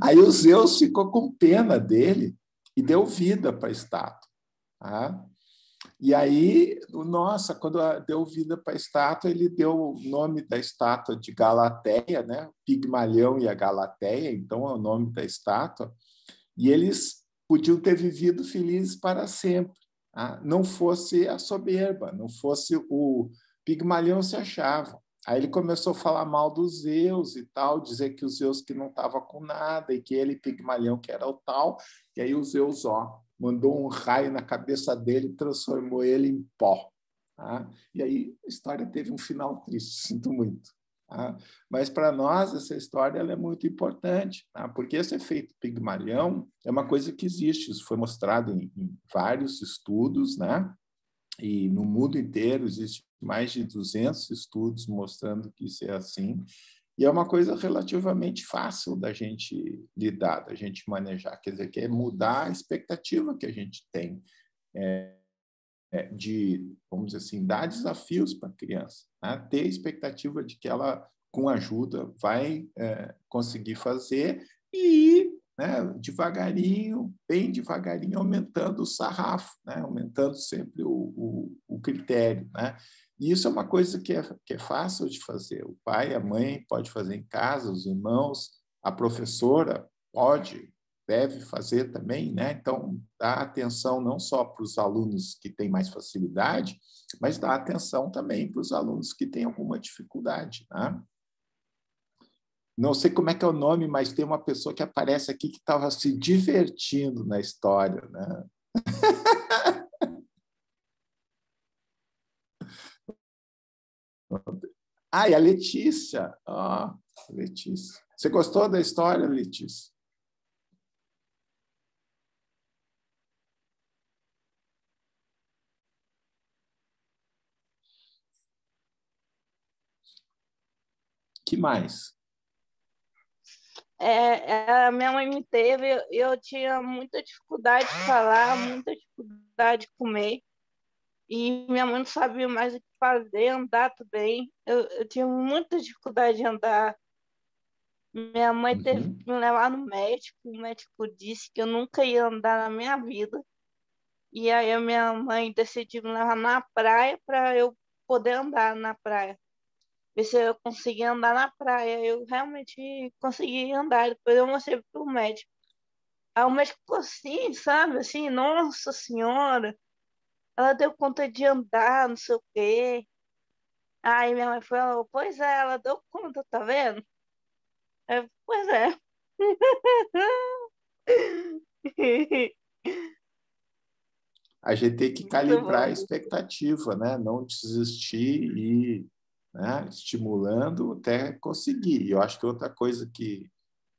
Aí o Zeus ficou com pena dele e deu vida para a estátua. Tá? E aí, nossa, quando deu vida para a estátua, ele deu o nome da estátua de Galateia, né? Pigmalião e a Galateia, então é o nome da estátua. E eles podiam ter vivido felizes para sempre. Tá? Não fosse a soberba, não fosse o Pigmalião se achava. Aí ele começou a falar mal dos Zeus e tal, dizer que os Zeus que não estava com nada e que ele, Pigmalião, que era o tal. E aí o Zeus, mandou um raio na cabeça dele e transformou ele em pó. Tá? E aí a história teve um final triste, sinto muito. Tá? Mas para nós essa história ela é muito importante, tá? Porque esse efeito Pigmalião é uma coisa que existe, isso foi mostrado em vários estudos, né? E no mundo inteiro existe mais de 200 estudos mostrando que isso é assim, e é uma coisa relativamente fácil da gente lidar, da gente manejar, quer dizer, que é mudar a expectativa que a gente tem de, vamos dizer assim, dar desafios para a criança, né? Ter a expectativa de que ela, com ajuda, vai conseguir fazer e ir, né, devagarinho, bem devagarinho, aumentando o sarrafo, né? Aumentando sempre o critério. Né? E isso é uma coisa que é fácil de fazer. O pai, a mãe pode fazer em casa, os irmãos, a professora deve fazer também, né? Então, dá atenção não só para os alunos que têm mais facilidade, mas dá atenção também para os alunos que têm alguma dificuldade. Né? Não sei como é que é o nome, mas tem uma pessoa que aparece aqui que estava se divertindo na história. Né? E a Letícia. Letícia. Você gostou da história, Letícia? Que mais? A minha mãe me teve, eu tinha muita dificuldade de falar, muita dificuldade de comer, e minha mãe não sabia mais o que fazer, andar também. Eu tinha muita dificuldade de andar. Minha mãe teve que me levar no médico, o médico disse que eu nunca ia andar na minha vida, e aí a minha mãe decidiu me levar na praia para eu poder andar na praia. Ver se eu conseguia andar na praia. Eu realmente consegui andar. Depois eu mostrei pro médico. Aí o médico ficou assim, sabe? Assim, nossa senhora, ela deu conta de andar, não sei o quê. Aí minha mãe falou, pois é, ela deu conta, tá vendo? Pois é. A gente tem que calibrar a expectativa, né? Não desistir e, né, estimulando até conseguir. E eu acho que outra coisa que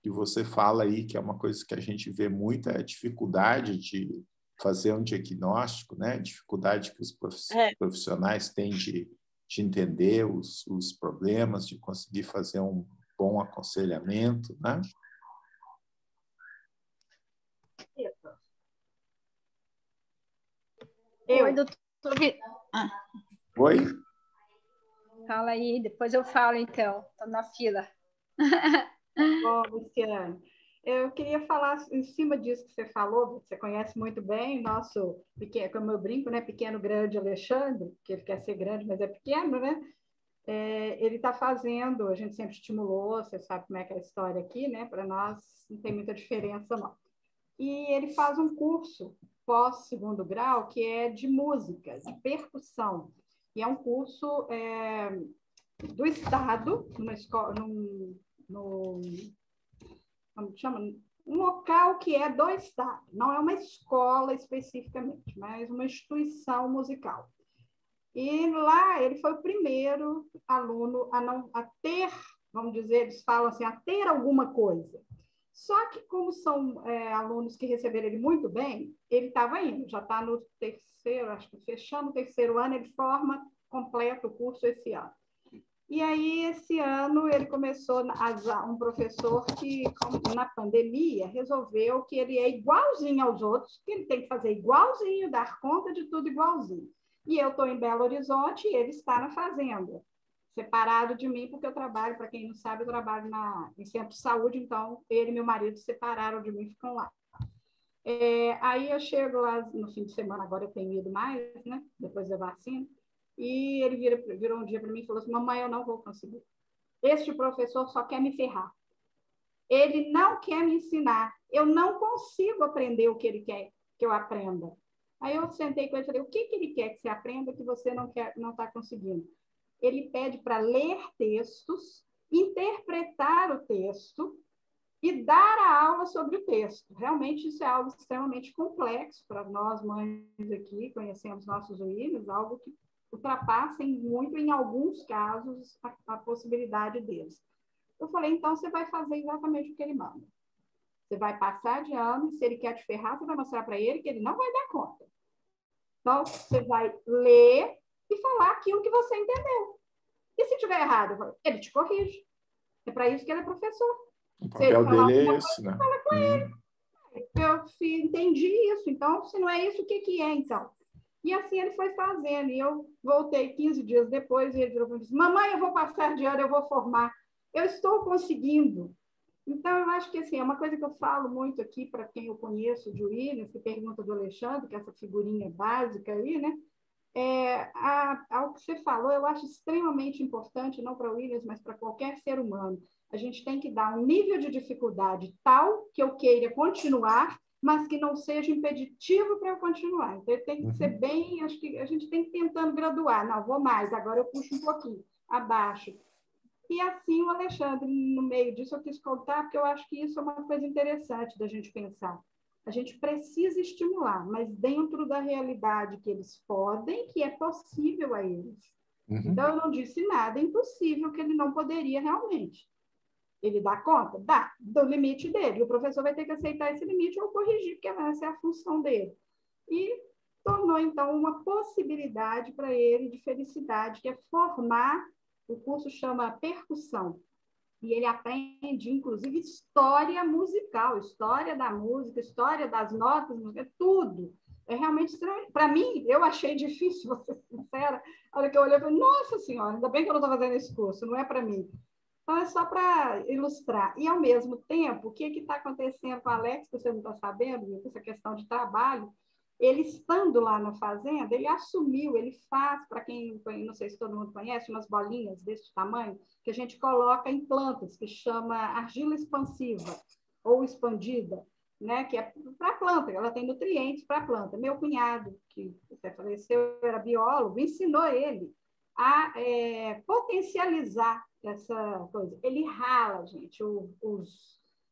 você fala aí, que é uma coisa que a gente vê muito, é a dificuldade de fazer um diagnóstico, né? Dificuldade que os profissionais têm de entender os problemas, de conseguir fazer um bom aconselhamento, né? Oi, doutor. Oi? Fala aí, depois eu falo, então. Estou na fila. Bom, Luciane, eu queria falar em cima disso que você falou, você conhece muito bem o nosso, pequeno, como eu brinco, né? Pequeno, grande Alexandre, que ele quer ser grande, mas é pequeno, né? Ele está fazendo, a gente sempre estimulou, você sabe como é que é a história aqui, né? Para nós não tem muita diferença, não. E ele faz um curso pós-segundo grau que é de música, de percussão. E é um curso do Estado, numa escola, como chama? Um local que é do Estado. Não é uma escola especificamente, mas uma instituição musical. E lá ele foi o primeiro aluno a ter, vamos dizer, eles falam assim, a ter alguma coisa. Só que, como são alunos que receberam ele muito bem, ele estava indo, já está no terceiro, acho que fechando o terceiro ano, ele completa o curso esse ano. E aí, esse ano, ele começou um professor que, na pandemia, resolveu que ele é igualzinho aos outros, que ele tem que fazer igualzinho, dar conta de tudo igualzinho. E eu estou em Belo Horizonte e ele está na fazenda. separado de mim, porque eu trabalho, para quem não sabe, eu trabalho em centro de saúde, então ele e meu marido se separaram de mim e ficam lá. Aí eu chego lá no fim de semana, agora eu tenho ido mais, né? Depois da vacina, e ele virou um dia para mim e falou assim: mamãe, eu não vou conseguir. Este professor só quer me ferrar. Ele não quer me ensinar. Eu não consigo aprender o que ele quer que eu aprenda. Aí eu sentei com ele e falei: o que ele quer que você aprenda que você não está conseguindo? Ele pede para ler textos, interpretar o texto e dar a aula sobre o texto. Realmente isso é algo extremamente complexo para nós mães aqui, conhecemos nossos Williams, algo que ultrapassa muito, em alguns casos, a possibilidade deles. Eu falei: então você vai fazer exatamente o que ele manda. Você vai passar de ano, se ele quer te ferrar, você vai mostrar para ele que ele não vai dar conta. Então, você vai ler e falar aquilo que você entendeu. E se tiver errado, ele te corrige. É para isso que ele é professor. O papel dele é esse, né? Fala com ele. Eu entendi isso, então, se não é isso, o que é, então? E assim ele foi fazendo. E eu voltei 15 dias depois e ele virou para mim e disse: mamãe, eu vou passar de ano, eu vou formar. Eu estou conseguindo. Então, eu acho que assim, é uma coisa que eu falo muito aqui para quem eu conheço de Williams, que pergunta do Alexandre, que é essa figurinha básica aí, né? Ao que você falou, eu acho extremamente importante, não para o Williams, mas para qualquer ser humano. A gente tem que dar um nível de dificuldade tal que eu queira continuar, mas que não seja impeditivo para eu continuar. Então, tem que ser bem, acho que a gente tem que ir tentando graduar. Não, vou mais, agora eu puxo um pouquinho, abaixo. E assim o Alexandre, no meio disso, eu quis contar, porque eu acho que isso é uma coisa interessante da gente pensar. A gente precisa estimular, mas dentro da realidade que eles podem, que é possível a eles. Então, eu não disse nada impossível que ele não poderia realmente. Ele dá conta? Dá, do limite dele. O professor vai ter que aceitar esse limite ou corrigir, porque essa é a função dele. E tornou, então, uma possibilidade para ele de felicidade, que é formar. O curso chama Percussão. E ele aprende, inclusive, história musical, história da música, história das notas, tudo. É realmente estranho. Para mim, eu achei difícil, vou ser sincera. A hora que eu olhei, eu falei: nossa senhora, ainda bem que eu não estou fazendo esse curso, não é para mim. Então, é só para ilustrar. E, ao mesmo tempo, o que está acontecendo com o Alex, que você não está sabendo, essa questão de trabalho, ele estando lá na fazenda, ele assumiu, ele faz, para quem, não sei se todo mundo conhece, umas bolinhas desse tamanho, que a gente coloca em plantas, que chama argila expansiva ou expandida, né? Que é para a planta, ela tem nutrientes para a planta. Meu cunhado, que até faleceu, era biólogo, ensinou ele a potencializar essa coisa. Ele rala, gente,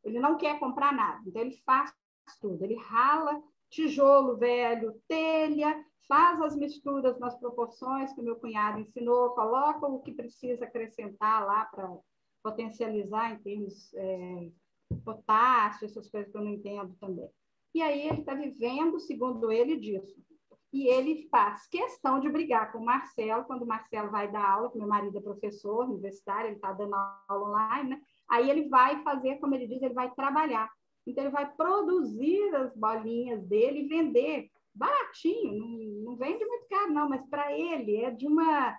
ele não quer comprar nada, então ele faz tudo, ele rala tijolo velho, telha, faz as misturas nas proporções que o meu cunhado ensinou, coloca o que precisa acrescentar lá para potencializar em termos potássio, essas coisas que eu não entendo também. E aí ele está vivendo, segundo ele, disso. E ele faz questão de brigar com o Marcelo, quando o Marcelo vai dar aula, que meu marido é professor universitário, ele está dando aula online, né? Aí ele vai fazer, como ele diz, ele vai trabalhar. Então, ele vai produzir as bolinhas dele e vender baratinho, não vende muito caro, não, mas para ele é de uma...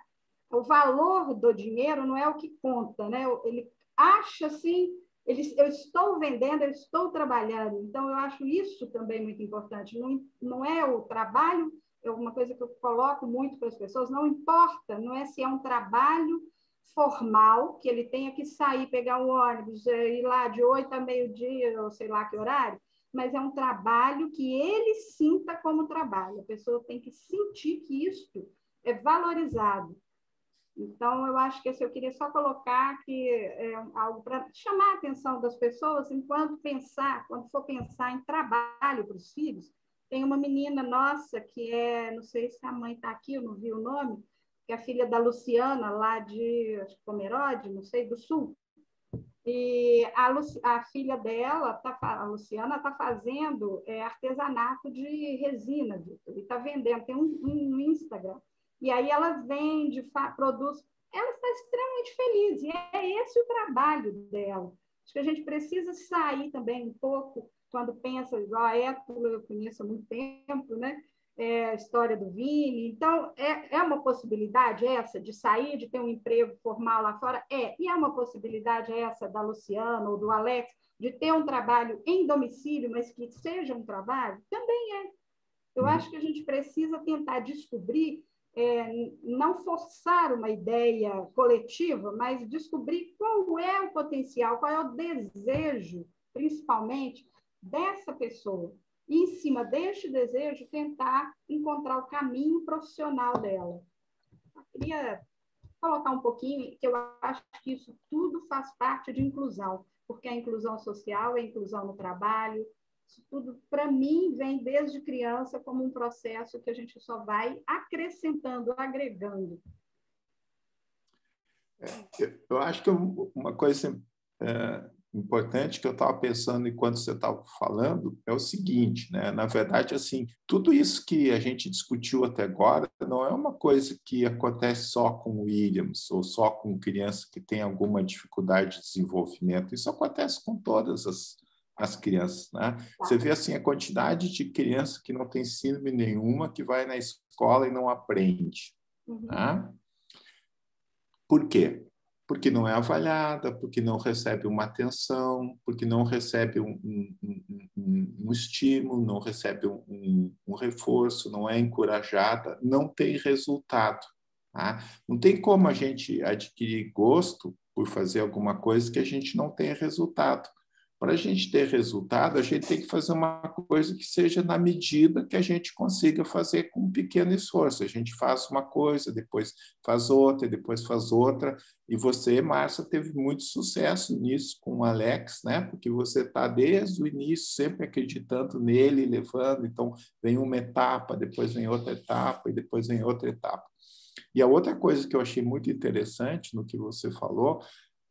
O valor do dinheiro não é o que conta, né? Ele acha assim, eu estou vendendo, eu estou trabalhando. Então, eu acho isso também muito importante. Não é o trabalho, é uma coisa que eu coloco muito para as pessoas, não importa, não é se é um trabalho formal, que ele tenha que sair, pegar um ônibus, ir lá de 8 a meio-dia, ou sei lá que horário, mas é um trabalho que ele sinta como trabalho. A pessoa tem que sentir que isso é valorizado. Então, eu acho que eu queria só colocar que é algo para chamar a atenção das pessoas, quando for pensar em trabalho para os filhos. Tem uma menina nossa que não sei se a mãe está aqui, eu não vi o nome, que é a filha da Luciana, lá de Pomerode, não sei, do Sul. E a filha dela, a Luciana, está fazendo artesanato de resina, e está vendendo, tem um Instagram. E aí ela vende, produz. Ela está extremamente feliz, e é esse o trabalho dela. Acho que a gente precisa sair também um pouco, quando pensa, igual a Étula, eu conheço há muito tempo, né? a história do Vini. Então, é uma possibilidade essa de sair, de ter um emprego formal lá fora? E é uma possibilidade essa da Luciana ou do Alex, de ter um trabalho em domicílio, mas que seja um trabalho? Também é. Eu acho que a gente precisa tentar descobrir, não forçar uma ideia coletiva, mas descobrir qual é o potencial, qual é o desejo, principalmente, dessa pessoa. E, em cima deste desejo, tentar encontrar o caminho profissional dela. Eu queria colocar um pouquinho, que eu acho que isso tudo faz parte de inclusão, porque a inclusão social, a inclusão no trabalho, isso tudo, para mim, vem desde criança como um processo que a gente só vai acrescentando, agregando. Eu acho que uma coisa importante que eu estava pensando enquanto você estava falando é o seguinte, né? Na verdade, assim, tudo isso que a gente discutiu até agora não é uma coisa que acontece só com o Williams ou só com criança que tem alguma dificuldade de desenvolvimento. Isso acontece com todas as crianças, né? Você vê assim a quantidade de criança que não tem síndrome nenhuma, que vai na escola e não aprende. Né? Por quê? Porque não é avaliada, porque não recebe uma atenção, porque não recebe um estímulo, não recebe um reforço, não é encorajada, não tem resultado. Tá? Não tem como a gente adquirir gosto por fazer alguma coisa que a gente não tenha resultado. Para a gente ter resultado, a gente tem que fazer uma coisa que seja na medida que a gente consiga fazer com um pequeno esforço. A gente faz uma coisa, depois faz outra, depois faz outra. E você, Márcia, teve muito sucesso nisso com o Alex, né? Porque você está desde o início sempre acreditando nele, levando. Então, vem uma etapa, depois vem outra etapa, e depois vem outra etapa. E a outra coisa que eu achei muito interessante no que você falou,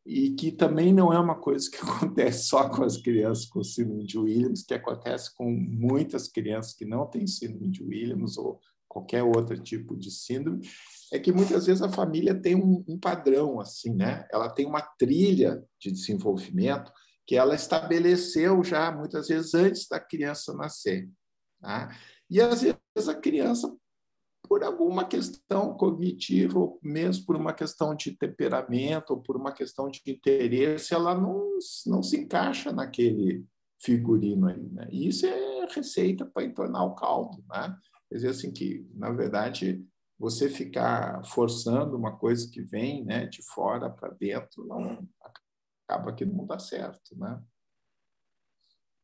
e que também não é uma coisa que acontece só com as crianças com síndrome de Williams, que acontece com muitas crianças que não têm síndrome de Williams ou qualquer outro tipo de síndrome, é que muitas vezes a família tem um padrão, assim, né? Ela tem uma trilha de desenvolvimento que ela estabeleceu já, muitas vezes, antes da criança nascer. Tá? E, às vezes, a criança, por alguma questão cognitiva, ou mesmo por uma questão de temperamento, ou por uma questão de interesse, ela não se encaixa naquele figurino aí, né? E isso é receita para entornar o caldo, né? Quer dizer, assim, que, na verdade, você ficar forçando uma coisa que vem, né, de fora para dentro, acaba que não dá certo, né?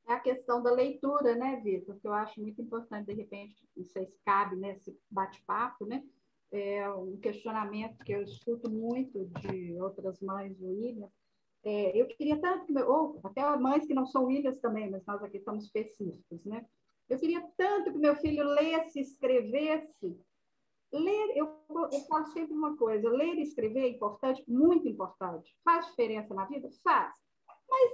É a questão da leitura, né, Vitor? Que eu acho muito importante, de repente, não sei se cabe nesse bate-papo, né? É um questionamento que eu escuto muito de outras mães Williams. Eu queria tanto que ou até mães que não são Williams também, mas nós aqui estamos específicos, né? Eu queria tanto que meu filho lesse, escrevesse. Ler, eu falo sempre uma coisa: ler e escrever é importante, muito importante. Faz diferença na vida? Faz. Mas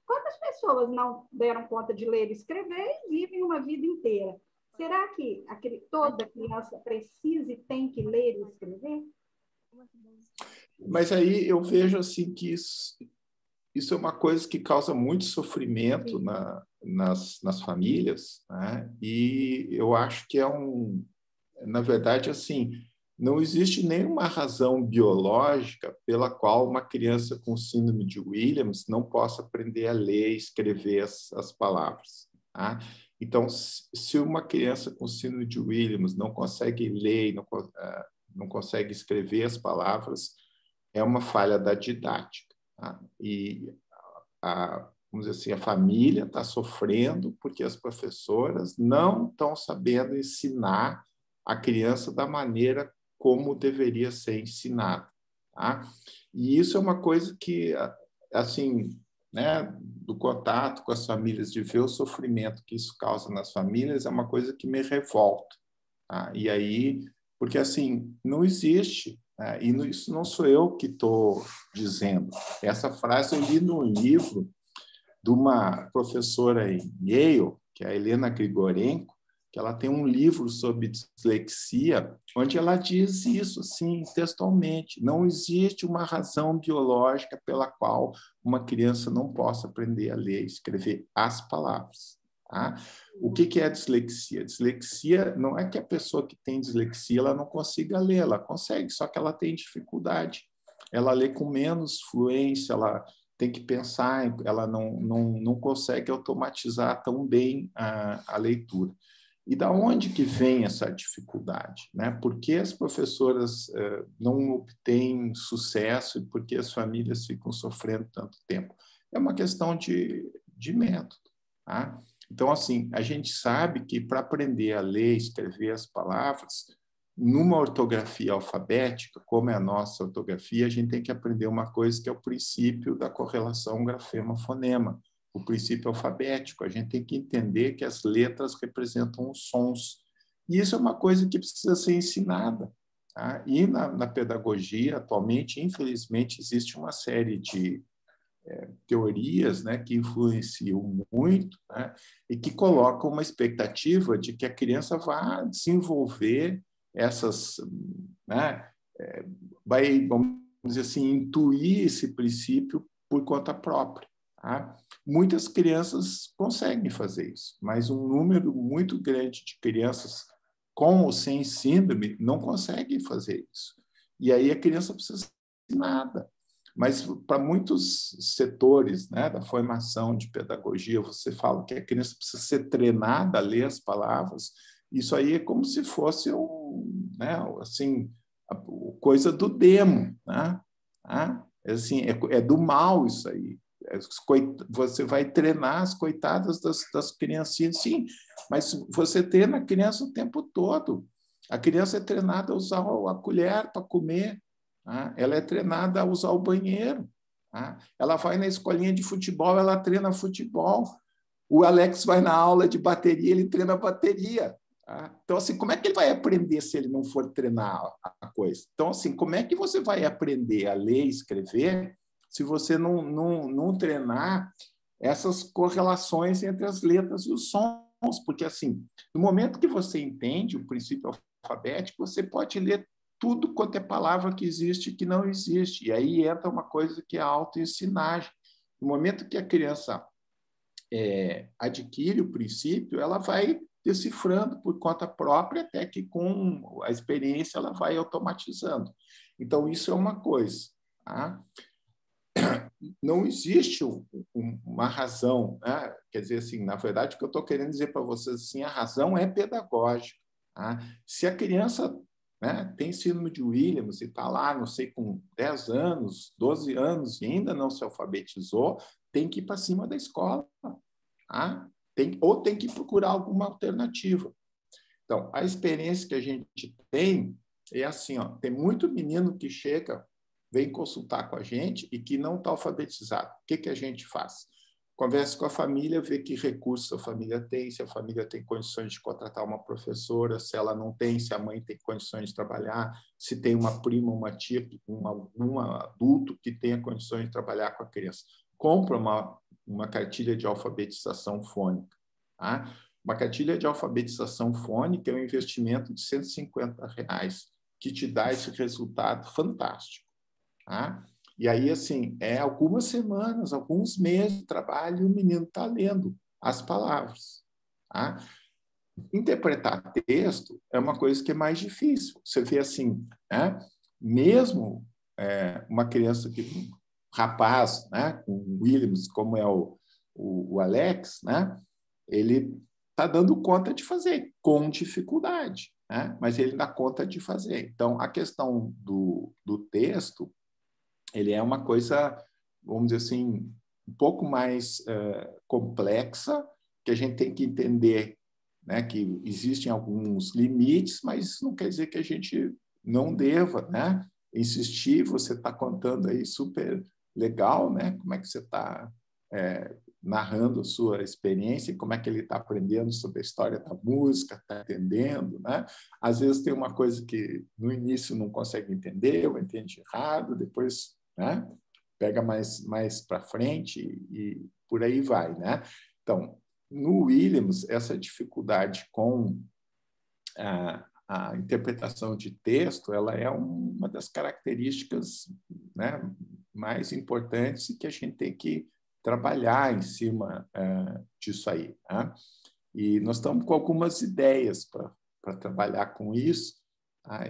quantas pessoas não deram conta de ler e escrever e vivem uma vida inteira? Será que toda criança precisa e tem que ler e escrever? Mas aí eu vejo assim que isso é uma coisa que causa muito sofrimento nas famílias, né? E eu acho que na verdade, assim, não existe nenhuma razão biológica pela qual uma criança com síndrome de Williams não possa aprender a ler e escrever as palavras. Tá? Então, se uma criança com síndrome de Williams não consegue ler e não consegue escrever as palavras, é uma falha da didática. Tá? E, vamos dizer assim, a família está sofrendo porque as professoras não estão sabendo ensinar a criança da maneira como deveria ser ensinada. Tá? E isso é uma coisa que, assim, né, do contato com as famílias, de ver o sofrimento que isso causa nas famílias, é uma coisa que me revolta. Tá? E aí, porque assim, não existe, né? E isso não sou eu que estou dizendo. Essa frase eu li num livro de uma professora em Yale, que é a Helena Grigorenko, que ela tem um livro sobre dislexia, onde ela diz isso, sim, textualmente. Não existe uma razão biológica pela qual uma criança não possa aprender a ler e escrever as palavras. Tá? O que é dislexia? Dislexia não é que a pessoa que tem dislexia ela não consiga ler, ela consegue, só que ela tem dificuldade. Ela lê com menos fluência, ela tem que pensar, ela não consegue automatizar tão bem a leitura. E da onde que vem essa dificuldade? Né? Por que as professoras não obtêm sucesso e por que as famílias ficam sofrendo tanto tempo? É uma questão de método. Tá? Então, assim, a gente sabe que para aprender a ler e escrever as palavras, numa ortografia alfabética, como é a nossa ortografia, a gente tem que aprender uma coisa que é o princípio da correlação grafema-fonema, o princípio alfabético. A gente tem que entender que as letras representam os sons. E isso é uma coisa que precisa ser ensinada. Tá? E na pedagogia, atualmente, infelizmente, existe uma série de teorias, né, que influenciam muito, né, e que colocam uma expectativa de que a criança vá desenvolver essas, né, vai, vamos dizer assim, intuir esse princípio por conta própria. Tá? Muitas crianças conseguem fazer isso, mas um número muito grande de crianças com ou sem síndrome não conseguem fazer isso. E aí a criança precisa ser ensinada. Mas para muitos setores, né, da formação de pedagogia, você fala que a criança precisa ser treinada a ler as palavras. Isso aí é como se fosse né, assim, coisa do demo, né? Assim, é do mal isso aí. Você vai treinar as coitadas das criancinhas, sim, mas você treina a criança o tempo todo. A criança é treinada a usar a colher para comer. Ela é treinada a usar o banheiro. Ela vai na escolinha de futebol, ela treina futebol. O Alex vai na aula de bateria, ele treina bateria. Então, assim, como é que ele vai aprender se ele não for treinar a coisa? Então, assim, como é que você vai aprender a ler e escrever se você não treinar essas correlações entre as letras e os sons? Porque, assim, no momento que você entende o princípio alfabético, você pode ler tudo quanto é palavra que existe e que não existe. E aí entra uma coisa que é a autoensinagem. No momento que a criança adquire o princípio, ela vai decifrando por conta própria, até que com a experiência ela vai automatizando. Então, isso é uma coisa. Tá? Não existe uma razão, né? Quer dizer, assim, na verdade, o que eu estou querendo dizer para vocês, assim, a razão é pedagógica. Tá? Se a criança, né, tem síndrome de Williams e está lá, não sei, com 10 anos, 12 anos e ainda não se alfabetizou, tem que ir para cima da escola. Tá? Ou tem que procurar alguma alternativa. Então, a experiência que a gente tem é assim, ó, tem muito menino que chega, vem consultar com a gente e que não está alfabetizado. O que a gente faz? Conversa com a família, vê que recursos a família tem, se a família tem condições de contratar uma professora, se ela não tem, se a mãe tem condições de trabalhar, se tem uma prima, uma tia, um adulto que tenha condições de trabalhar com a criança. Compra uma cartilha de alfabetização fônica. Tá? Uma cartilha de alfabetização fônica é um investimento de R$150 que te dá esse resultado fantástico. Tá? E aí, assim, algumas semanas, alguns meses de trabalho e o menino está lendo as palavras. Tá? Interpretar texto é uma coisa que é mais difícil. Você vê assim, né? Mesmo uma criança que rapaz, né, com Williams, como é o Alex, né, ele está dando conta de fazer, com dificuldade, né, mas ele dá conta de fazer. Então, a questão do texto, ele é uma coisa, vamos dizer assim, um pouco mais complexa, que a gente tem que entender, né, que existem alguns limites, mas não quer dizer que a gente não deva, né, insistir. Você está contando aí super legal, né? Como é que você está narrando a sua experiência, como é que ele está aprendendo sobre a história da música, está entendendo, né? Às vezes tem uma coisa que no início não consegue entender, ou entende errado, depois, né, pega mais para frente e por aí vai, né? Então, no Williams, essa dificuldade com a interpretação de texto, ela é uma das características, né, mais importantes e que a gente tem que trabalhar em cima disso aí, né? E nós estamos com algumas ideias para trabalhar com isso, tá?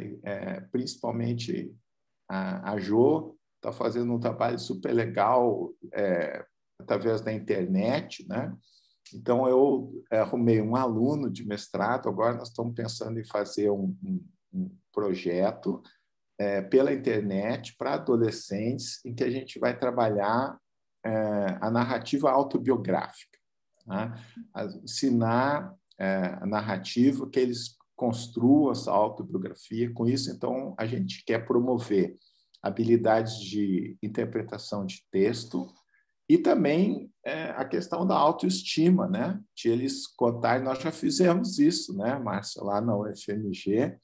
Principalmente a Jo está fazendo um trabalho super legal através da internet, né? Então, eu arrumei um aluno de mestrado, agora nós estamos pensando em fazer um projeto pela internet para adolescentes, em que a gente vai trabalhar a narrativa autobiográfica, né? Ensinar a narrativa, que eles construam essa autobiografia. Com isso, então, a gente quer promover habilidades de interpretação de texto e também a questão da autoestima, né? De eles contarem. Nós já fizemos isso, né, Márcia, lá na UFMG.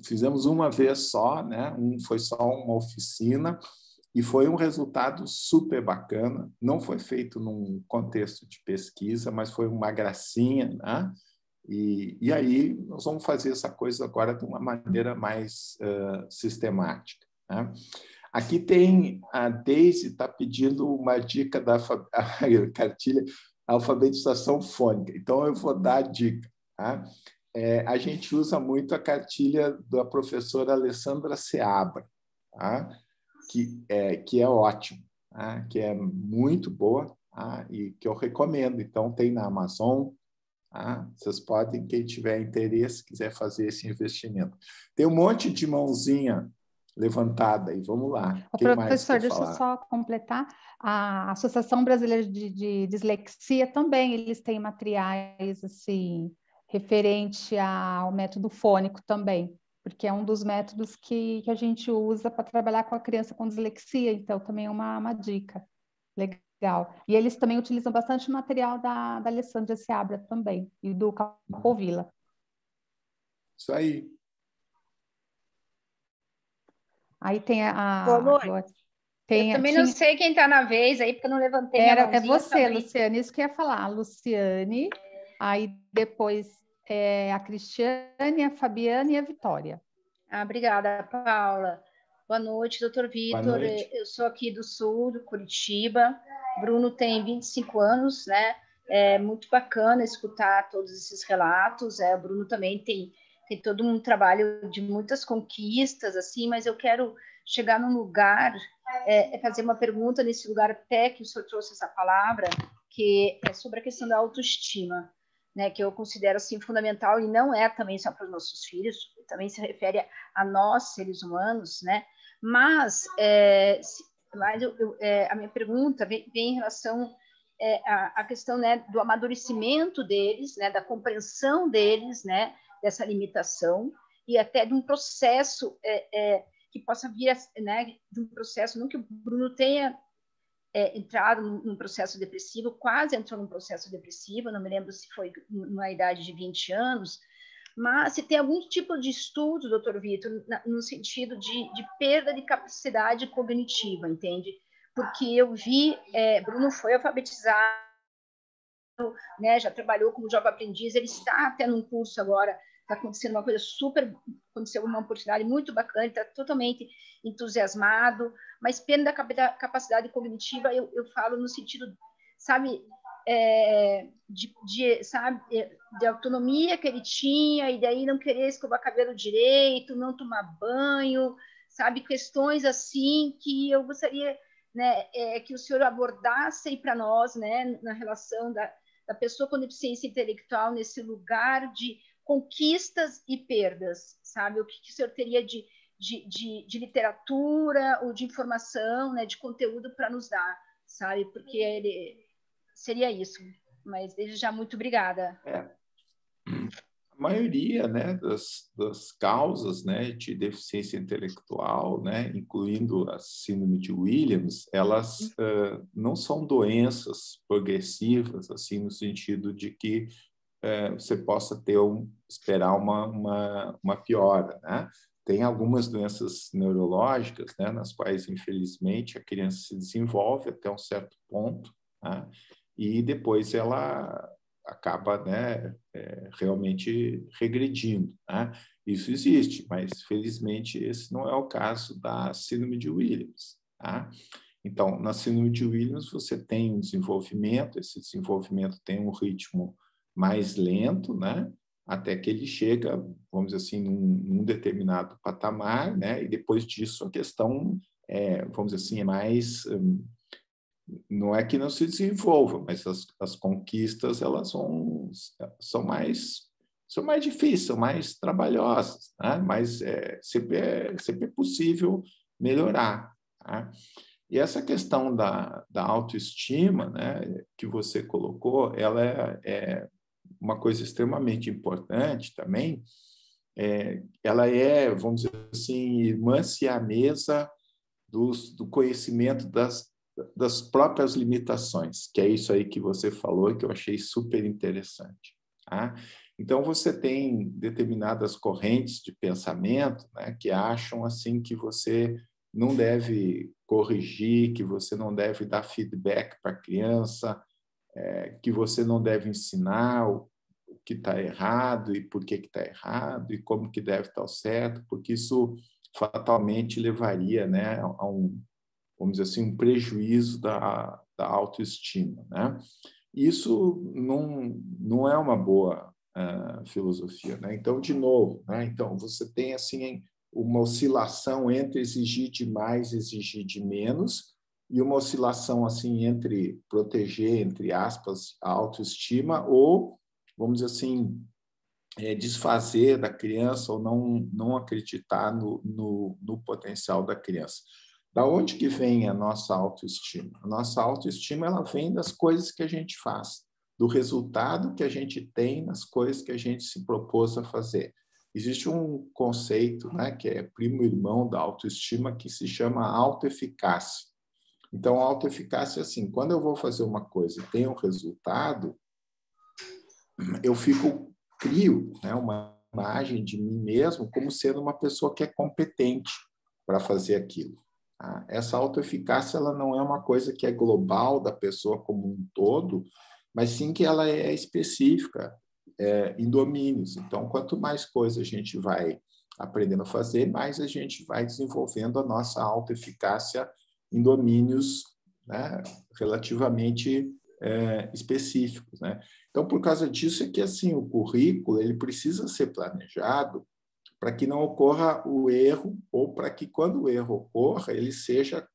Fizemos uma vez só, né? Foi só uma oficina e foi um resultado super bacana. Não foi feito num contexto de pesquisa, mas foi uma gracinha, né? E aí nós vamos fazer essa coisa agora de uma maneira mais sistemática, né? Aqui tem a Deise está pedindo uma dica da cartilha alfabetização fônica. Então eu vou dar a dica, tá? A gente usa muito a cartilha da professora Alessandra Seabra, tá? Que é ótimo, tá? Que é muito boa, tá? E que eu recomendo. Então tem na Amazon. Vocês podem, quem tiver interesse, quiser fazer esse investimento. Tem um monte de mãozinha levantada aí, vamos lá. Ô, Quem mais professor, quer deixa eu falar? só completar. A Associação Brasileira de Dislexia também, eles têm materiais assim, referente ao método fônico também, porque é um dos métodos que a gente usa para trabalhar com a criança com dislexia, então também é uma dica. Legal. E eles também utilizam bastante material da Alessandra Seabra também, e do Capovilla. Isso aí. Aí tem Boa noite. Eu também não sei quem está na vez aí, porque eu não levantei minha mãozinha. É você, Luciane, isso que eu ia falar. A Luciane, aí depois a Cristiane, a Fabiana e a Vitória. Obrigada, Paula. Boa noite, doutor Vitor. Eu sou aqui do sul, do Curitiba. Bruno tem 25 anos, né? É muito bacana escutar todos esses relatos. O Bruno também tem todo um trabalho de muitas conquistas, assim, mas eu quero chegar num lugar, fazer uma pergunta nesse lugar até que o senhor trouxe essa palavra, que é sobre a questão da autoestima, né, que eu considero assim fundamental, e não é também só para os nossos filhos, também se refere a nós, seres humanos, né? Mas a minha pergunta vem em relação à questão, né, do amadurecimento deles, né, da compreensão deles, né, dessa limitação, e até de um processo que possa vir, né, de um processo, não que o Bruno tenha entrado num processo depressivo, quase entrou num processo depressivo, não me lembro se foi na idade de 20 anos, mas se tem algum tipo de estudo, doutor Vitor, no sentido de perda de capacidade cognitiva, entende? Porque eu vi, Bruno foi alfabetizado, né, já trabalhou como jovem aprendiz, ele está até num curso agora, está acontecendo uma coisa super, aconteceu uma oportunidade muito bacana, está totalmente entusiasmado, mas pena da capacidade cognitiva, eu falo no sentido, sabe, de autonomia que ele tinha, e daí não querer escovar cabelo direito, não tomar banho, sabe, questões assim que eu gostaria, né, que o senhor abordasse para nós, né, na relação da pessoa com deficiência intelectual nesse lugar de conquistas e perdas, sabe? O que o senhor teria de literatura ou de informação, né, de conteúdo para nos dar, sabe? Porque seria isso. Mas desde já, muito obrigada. A maioria, né, das causas, né, de deficiência intelectual, né, incluindo a síndrome de Williams, elas não são doenças progressivas, assim, no sentido de que você possa esperar uma piora, né? Tem algumas doenças neurológicas, né, nas quais, infelizmente, a criança se desenvolve até um certo ponto, né, e depois ela acaba, né, realmente regredindo, né? Isso existe, mas, felizmente, esse não é o caso da síndrome de Williams, tá? Então, na síndrome de Williams, você tem um desenvolvimento, esse desenvolvimento tem um ritmo mais lento, né? Até que ele chega, vamos dizer assim, num determinado patamar, né? E depois disso a questão, vamos dizer assim, é mais... não é que não se desenvolva, mas as conquistas elas são mais difíceis, são mais trabalhosas, né? Mas sempre é possível melhorar, tá? E essa questão da autoestima, né, que você colocou, ela é uma coisa extremamente importante também. Ela vamos dizer assim, irmã siamesa do conhecimento das próprias limitações, que é isso aí que você falou e que eu achei super interessante, tá? Então, você tem determinadas correntes de pensamento, né, que acham assim que você não deve corrigir, que você não deve dar feedback para a criança, que você não deve ensinar o que está errado e por que está errado e como que deve estar o certo, porque isso fatalmente levaria, né, a vamos dizer assim, um prejuízo da autoestima, né? Isso não é uma boa filosofia, né? Então, de novo, né? Então, você tem assim uma oscilação entre exigir de mais e exigir de menos, e uma oscilação assim entre proteger, entre aspas, a autoestima ou, vamos dizer assim, desfazer da criança ou não acreditar no potencial da criança. Da onde que vem a nossa autoestima? A nossa autoestima ela vem das coisas que a gente faz, do resultado que a gente tem nas coisas que a gente se propôs a fazer. Existe um conceito, né, que é primo irmão da autoestima, que se chama autoeficácia. Então, a autoeficácia é assim, quando eu vou fazer uma coisa e tenho um resultado, eu crio, né, uma imagem de mim mesmo como sendo uma pessoa que é competente para fazer aquilo. Tá? Essa autoeficácia ela não é uma coisa que é global da pessoa como um todo, mas sim que ela é específica em domínios. Então, quanto mais coisa a gente vai aprendendo a fazer, mais a gente vai desenvolvendo a nossa autoeficácia em domínios, né, relativamente específicos, né? Então, por causa disso é que assim o currículo ele precisa ser planejado para que não ocorra o erro ou para que quando o erro ocorra ele seja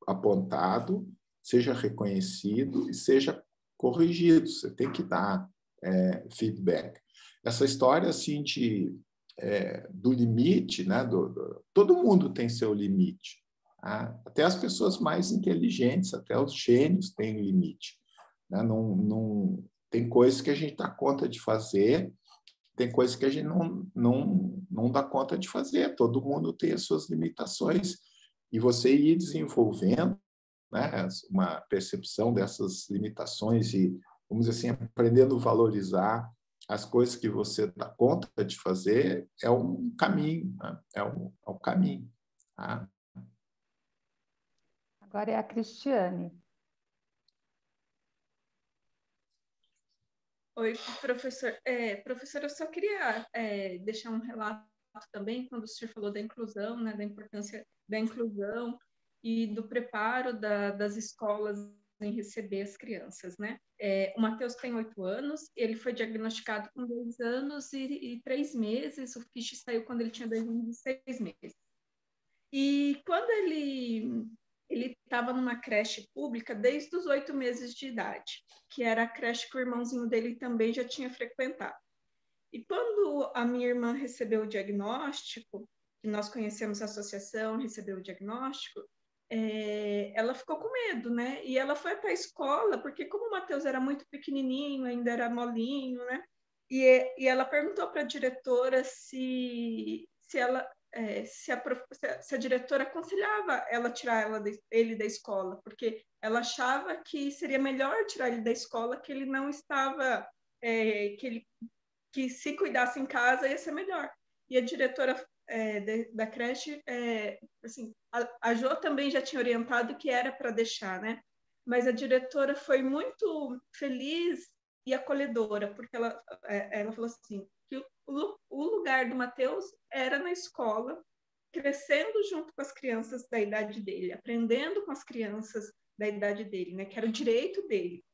apontado, seja reconhecido e seja corrigido. Você tem que dar feedback. Essa história assim do limite, né? Todo mundo tem seu limite. Tá? Até as pessoas mais inteligentes, até os gênios têm limite. Né? Tem coisas que a gente dá conta de fazer, tem coisas que a gente não dá conta de fazer. Todo mundo tem as suas limitações e você ir desenvolvendo, né, uma percepção dessas limitações e, vamos dizer assim, aprendendo a valorizar as coisas que você dá conta de fazer é um caminho, né? É um caminho. Tá? Agora é a Cristiane. Oi, professor. Professor, eu só queria deixar um relato também, quando o senhor falou da inclusão, né, da importância da inclusão e do preparo das escolas em receber as crianças, né? O Matheus tem 8 anos, ele foi diagnosticado com 2 anos e 3 meses, o fiche saiu quando ele tinha 2 anos e 6 meses. E quando ele estava numa creche pública desde os 8 meses de idade, que era a creche que o irmãozinho dele também já tinha frequentado. E quando a minha irmã recebeu o diagnóstico, que nós conhecemos a associação, recebeu o diagnóstico, ela ficou com medo, né? E ela foi para a escola, porque como o Matheus era muito pequenininho, ainda era molinho, né? E ela perguntou para a diretora se a diretora aconselhava ela tirar ele da escola, porque ela achava que seria melhor tirar ele da escola, que ele não estava, que se cuidasse em casa ia ser melhor. E a diretora da creche, assim, a Jo também já tinha orientado que era para deixar, né? Mas a diretora foi muito feliz e acolhedora, porque ela falou assim, que o lugar do Matheus era na escola, crescendo junto com as crianças da idade dele, aprendendo com as crianças da idade dele, né? Que era o direito dele.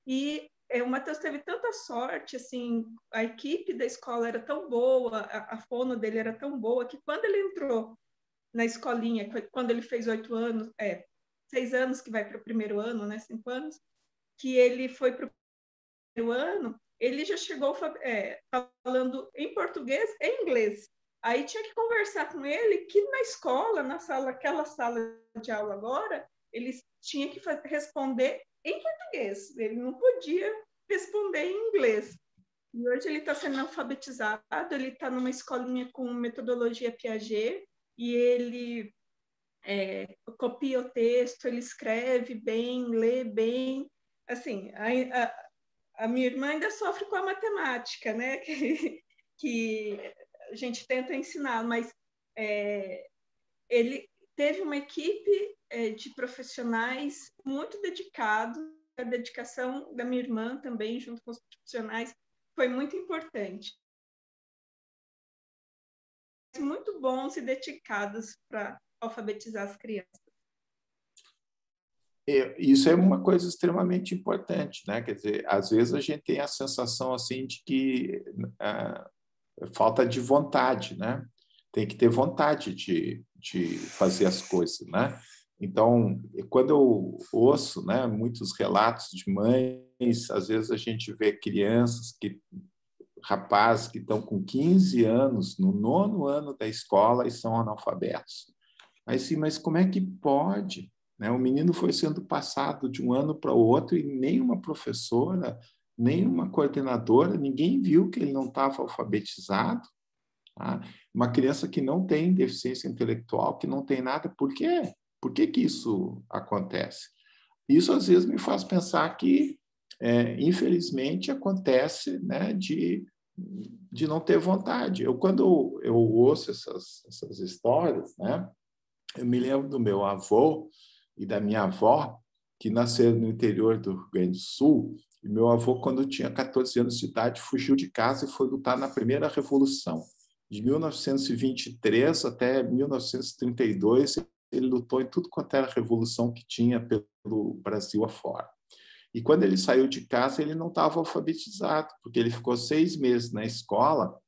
E o Matheus teve tanta sorte, assim, a equipe da escola era tão boa, a fono dele era tão boa, que quando ele entrou na escolinha, quando ele fez 8 anos, 6 anos que vai para o primeiro ano, né, 5 anos, que ele foi para o primeiro ano, ele já chegou falando em português e em inglês. Aí tinha que conversar com ele que na escola, aquela sala de aula agora, ele tinha que responder em português. Ele não podia responder em inglês. E hoje ele está sendo alfabetizado, ele está numa escolinha com metodologia Piaget, e ele copia o texto, ele escreve bem, lê bem. Assim, a minha irmã ainda sofre com a matemática, né? que a gente tenta ensinar, mas ele teve uma equipe de profissionais muito dedicados. A dedicação da minha irmã também, junto com os profissionais, foi muito importante. Muito bons e dedicados para alfabetizar as crianças. Isso é uma coisa extremamente importante, né? Quer dizer, às vezes a gente tem a sensação assim de que falta de vontade, né? Tem que ter vontade de fazer as coisas, né? Então, quando eu ouço, né, muitos relatos de mães, às vezes a gente vê crianças rapazes que estão com 15 anos, no 9º ano da escola e são analfabetos. Aí sim, mas como é que pode? Né? O menino foi sendo passado de um ano para o outro e nenhuma professora, nenhuma coordenadora, ninguém viu que ele não estava alfabetizado. Tá? Uma criança que não tem deficiência intelectual, que não tem nada, por quê? Por que isso acontece? Isso, às vezes, me faz pensar que, infelizmente, acontece, né, de não ter vontade. Quando eu ouço essas histórias, né, eu me lembro do meu avô e da minha avó, que nasceram no interior do Rio Grande do Sul, e meu avô, quando tinha 14 anos de idade, fugiu de casa e foi lutar na primeira Revolução. De 1923 até 1932, ele lutou em tudo quanto era revolução que tinha pelo Brasil afora. E quando ele saiu de casa, ele não estava alfabetizado, porque ele ficou 6 meses na escola,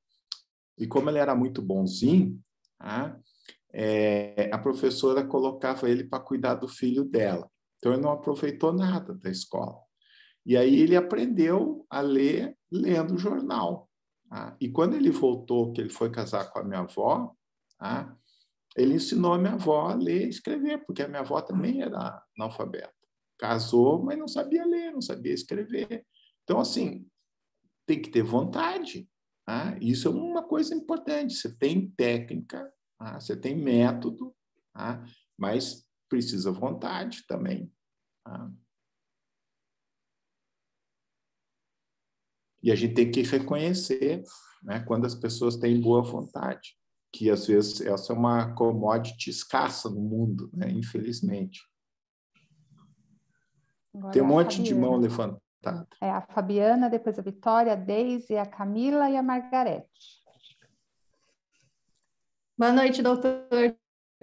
e como ele era muito bonzinho, a professora colocava ele para cuidar do filho dela. Então, ele não aproveitou nada da escola. E aí ele aprendeu a ler lendo o jornal. E quando ele voltou, que ele foi casar com a minha avó, ele ensinou a minha avó a ler e escrever, porque a minha avó também era analfabeta. Casou, mas não sabia ler, não sabia escrever. Então, assim, tem que ter vontade. Isso é uma coisa importante. Você tem técnica, você tem método, mas precisa vontade também. E a gente tem que reconhecer, né, quando as pessoas têm boa vontade, que às vezes essa é uma commodity escassa no mundo, né, infelizmente. Agora tem um monte de mão levantada. A Fabiana, depois a Vitória, a Deise, a Camila e a Margarete. Boa noite, doutor.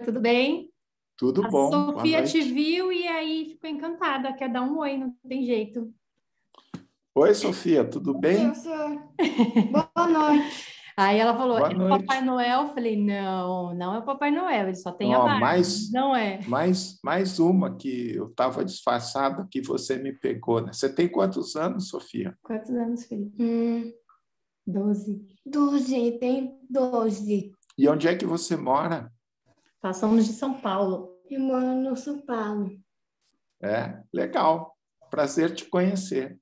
Tudo bem? Tudo bom. A Sofia te viu e aí ficou encantada. Quer dar um oi, não tem jeito. Oi, Sofia, tudo bem? Boa noite. Aí ela falou, Boa noite. Papai Noel? Eu falei, não, não é o Papai Noel, ele só tem a barba. Não é. Mais uma que eu estava disfarçado que você me pegou, né? Você tem quantos anos, Sofia? Quantos anos, filho? 12. 12, tem 12. E onde é que você mora? Nós somos de São Paulo. Eu moro no São Paulo. Legal. Prazer te conhecer.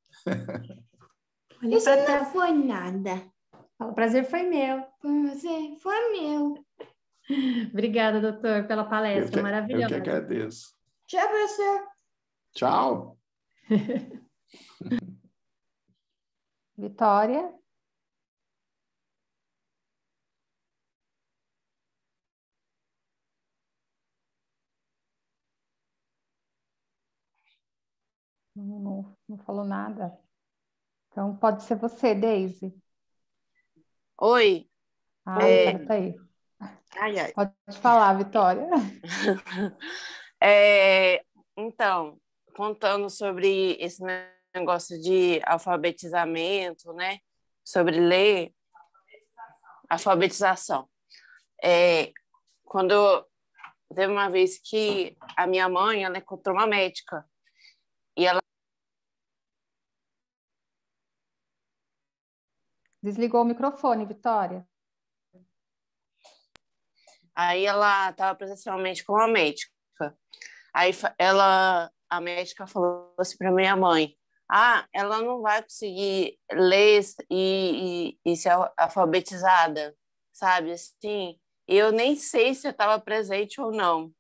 Isso não foi nada. O prazer foi meu. Prazer foi meu. Obrigada, doutor, pela palestra maravilhosa. Eu que agradeço. Tchau, professor. Tchau. Vitória. Não falou nada. Então, pode ser você, Deise. Oi. Tá aí. Ai, ai. Pode falar, Vitória. Então, contando sobre esse negócio de alfabetizamento, né? Sobre ler, alfabetização. Quando teve uma vez que a minha mãe, ela encontrou uma médica e ela Desligou o microfone, Vitória. Aí ela estava presencialmente com uma médica. Aí a médica falou assim para minha mãe: ela não vai conseguir ler e ser alfabetizada, sabe? Assim, eu nem sei se eu estava presente ou não.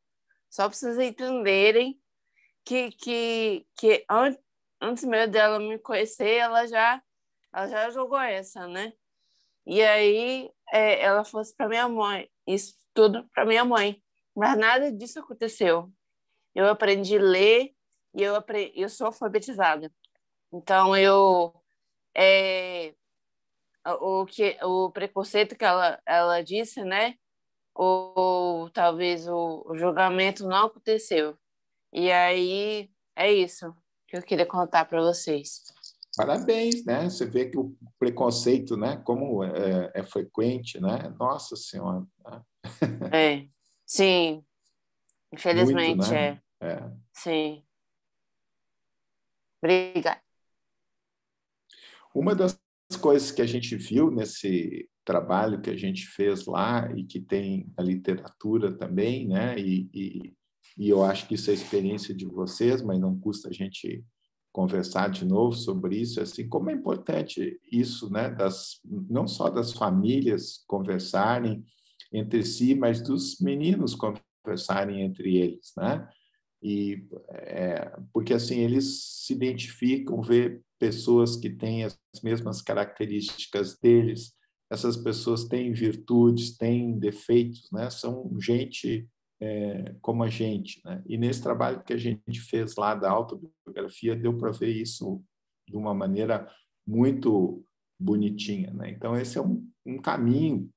Só para vocês entenderem que antes mesmo dela me conhecer, ela já jogou essa, né? E aí ela falou assim para minha mãe, isso tudo para minha mãe, mas nada disso aconteceu. Eu aprendi a ler e eu sou alfabetizada. Então o preconceito que ela disse, né? Ou talvez o julgamento não aconteceu. E aí é isso que eu queria contar para vocês. Parabéns, né? Você vê que o preconceito, né? Como é frequente, né? Nossa Senhora. Sim. Infelizmente, muito, né? Sim. Obrigada. Uma das coisas que a gente viu nesse trabalho que a gente fez lá e que tem a literatura também, né? E eu acho que isso é a experiência de vocês, mas não custa a gente conversar de novo sobre isso, assim, como é importante isso, né? Não só das famílias conversarem entre si, mas dos meninos conversarem entre eles, né? E porque assim eles se identificam, vê pessoas que têm as mesmas características deles, essas pessoas têm virtudes, têm defeitos, né? São gente como a gente, né? E nesse trabalho que a gente fez lá da autobiografia deu para ver isso de uma maneira muito bonitinha, né? Então esse é um caminho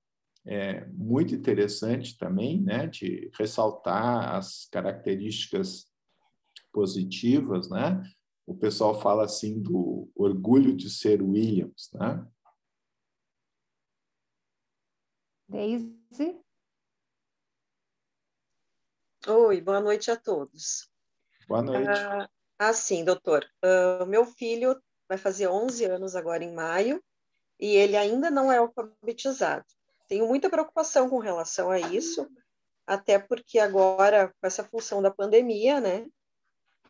muito interessante também, né, de ressaltar as características positivas, né? O pessoal fala assim do orgulho de ser Williams, né? Daisy? Oi, boa noite a todos. Boa noite. Sim, doutor. Meu filho vai fazer 11 anos agora em maio e ele ainda não é alfabetizado. Tenho muita preocupação com relação a isso, até porque agora, com essa função da pandemia, né?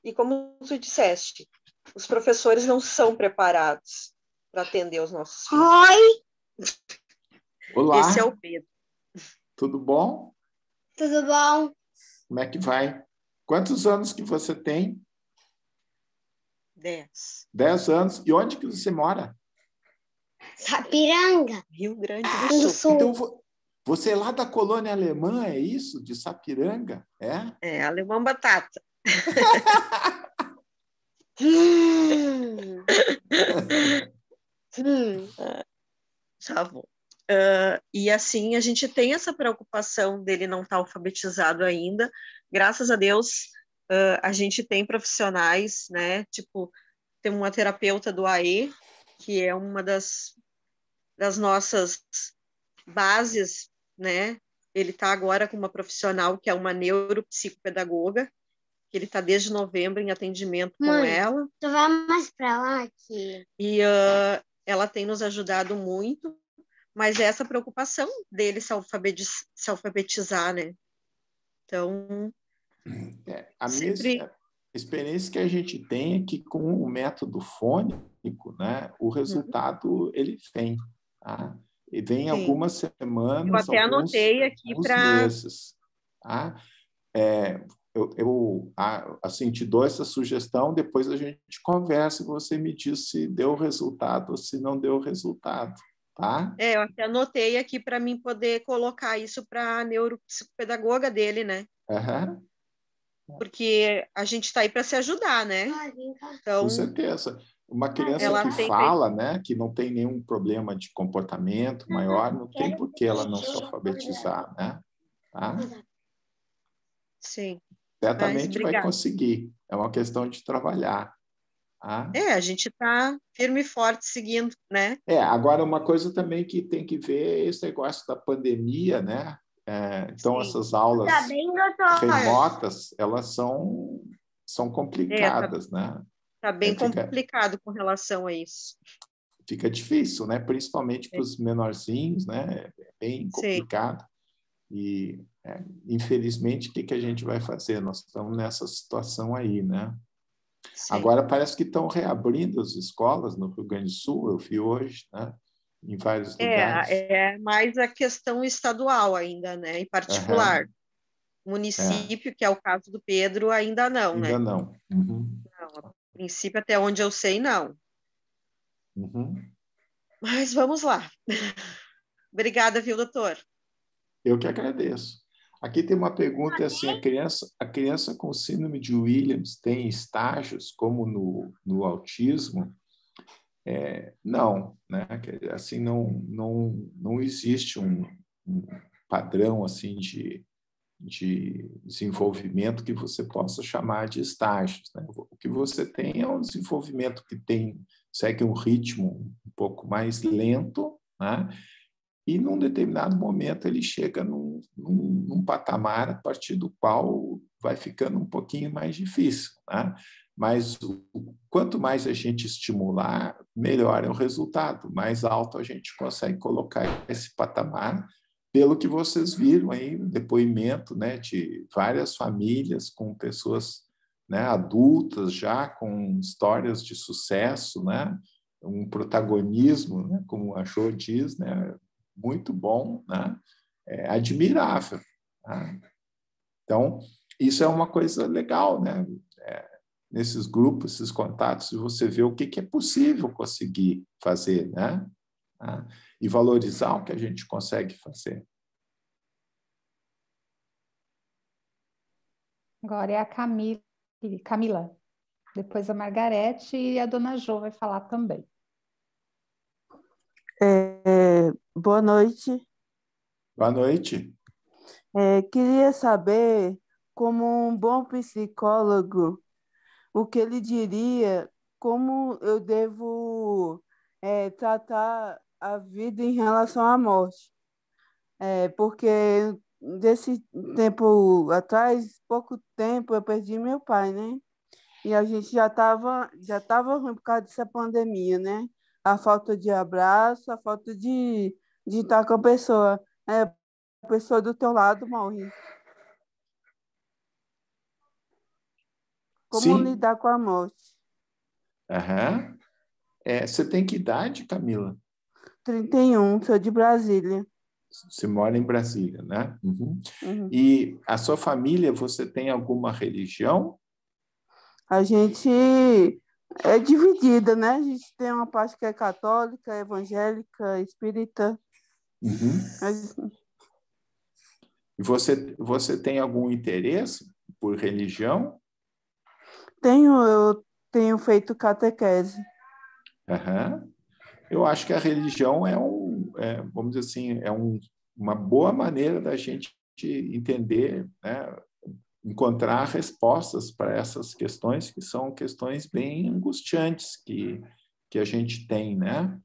E como tu disseste, os professores não são preparados para atender os nossos filhos. Oi! Olá! Esse é o Pedro. Tudo bom? Tudo bom? Como é que vai? Quantos anos que você tem? 10. 10 anos. E onde que você mora? Sapiranga. Rio Grande do Sul. Então, você é lá da colônia alemã, é isso? De Sapiranga? É, alemão batata. Tá bom. E assim, a gente tem essa preocupação dele não estar alfabetizado ainda. Graças a Deus, a gente tem profissionais, né? Tipo, tem uma terapeuta do AE, que é uma das nossas bases, né? Ele está agora com uma profissional que é uma neuropsicopedagoga, que ele está desde novembro em atendimento com ela. Tu vai mais para lá aqui. E ela tem nos ajudado muito, mas é essa preocupação dele se alfabetizar, né? Então, a minha experiência que a gente tem é que com o método fônico, né, o resultado ele vem, tá? E vem algumas semanas, eu até anotei aqui para meses, tá? Eu assim, te dou essa sugestão, depois a gente conversa e você me diz se deu resultado ou se não deu resultado, tá? Eu até anotei aqui para mim poder colocar isso para a neuropsicopedagoga dele, né? Porque a gente está aí para se ajudar, né? Então, com certeza. Uma criança que fala, né, que não tem nenhum problema de comportamento maior, não tem por que ela não se alfabetizar, né? Tá? Sim. Certamente vai conseguir. É uma questão de trabalhar. Tá? A gente está firme e forte seguindo, né? Agora uma coisa também que tem que ver é esse negócio da pandemia, né? Então, essas aulas remotas, elas são complicadas, né? Está bem complicado com relação a isso. Fica difícil, né? Principalmente para os menorzinhos, né? É bem complicado. E, infelizmente, o que a gente vai fazer? Nós estamos nessa situação aí, né? Sim. Agora parece que estão reabrindo as escolas no Rio Grande do Sul, eu vi hoje, né? Em vários lugares. É mais a questão estadual ainda, né? Em particular. Município, que é o caso do Pedro, ainda não, ainda né? Não. Uhum. Não, a princípio, até onde eu sei, não. Uhum. Mas vamos lá. Obrigada, viu, doutor? Eu que agradeço. Aqui tem uma pergunta assim, a criança com síndrome de Williams tem estágios como no autismo? Não, né? Assim, não existe um padrão assim de desenvolvimento que você possa chamar de estágios, né? O que você tem é um desenvolvimento que segue um ritmo um pouco mais lento, né? E, num determinado momento, ele chega num patamar a partir do qual vai ficando um pouquinho mais difícil, né? Mas quanto mais a gente estimular, melhor é o resultado. Mais alto a gente consegue colocar esse patamar, pelo que vocês viram aí, o depoimento, né, de várias famílias com pessoas, né, adultas já, com histórias de sucesso, né? Um protagonismo, né, como a Jo diz, né? Muito bom, né? Admirável. Né? Então, isso é uma coisa legal, né? Nesses grupos, esses contatos, você vê o que é possível conseguir fazer, né? E valorizar o que a gente consegue fazer. Agora é a Camila. Depois a Margarete e a dona Jo vai falar também. Boa noite. Boa noite. Queria saber, como um bom psicólogo, o que ele diria, como eu devo tratar a vida em relação à morte. Porque desse tempo atrás, pouco tempo, eu perdi meu pai, né? E a gente já tava ruim por causa dessa pandemia, né? A falta de abraço, a falta de estar com a pessoa. A pessoa do teu lado morre. Como Sim. lidar com a morte? Uhum. Você tem que idade, Camila? 31, sou de Brasília. Você mora em Brasília, né? Uhum. Uhum. E a sua família, você tem alguma religião? A gente é dividida, né? A gente tem uma parte que é católica, evangélica, espírita. Uhum. E você tem algum interesse por religião? Eu tenho feito catequese. Uhum. Eu acho que a religião vamos dizer assim, uma boa maneira da gente entender, né? Encontrar respostas para essas questões, que são questões bem angustiantes que a gente tem, né?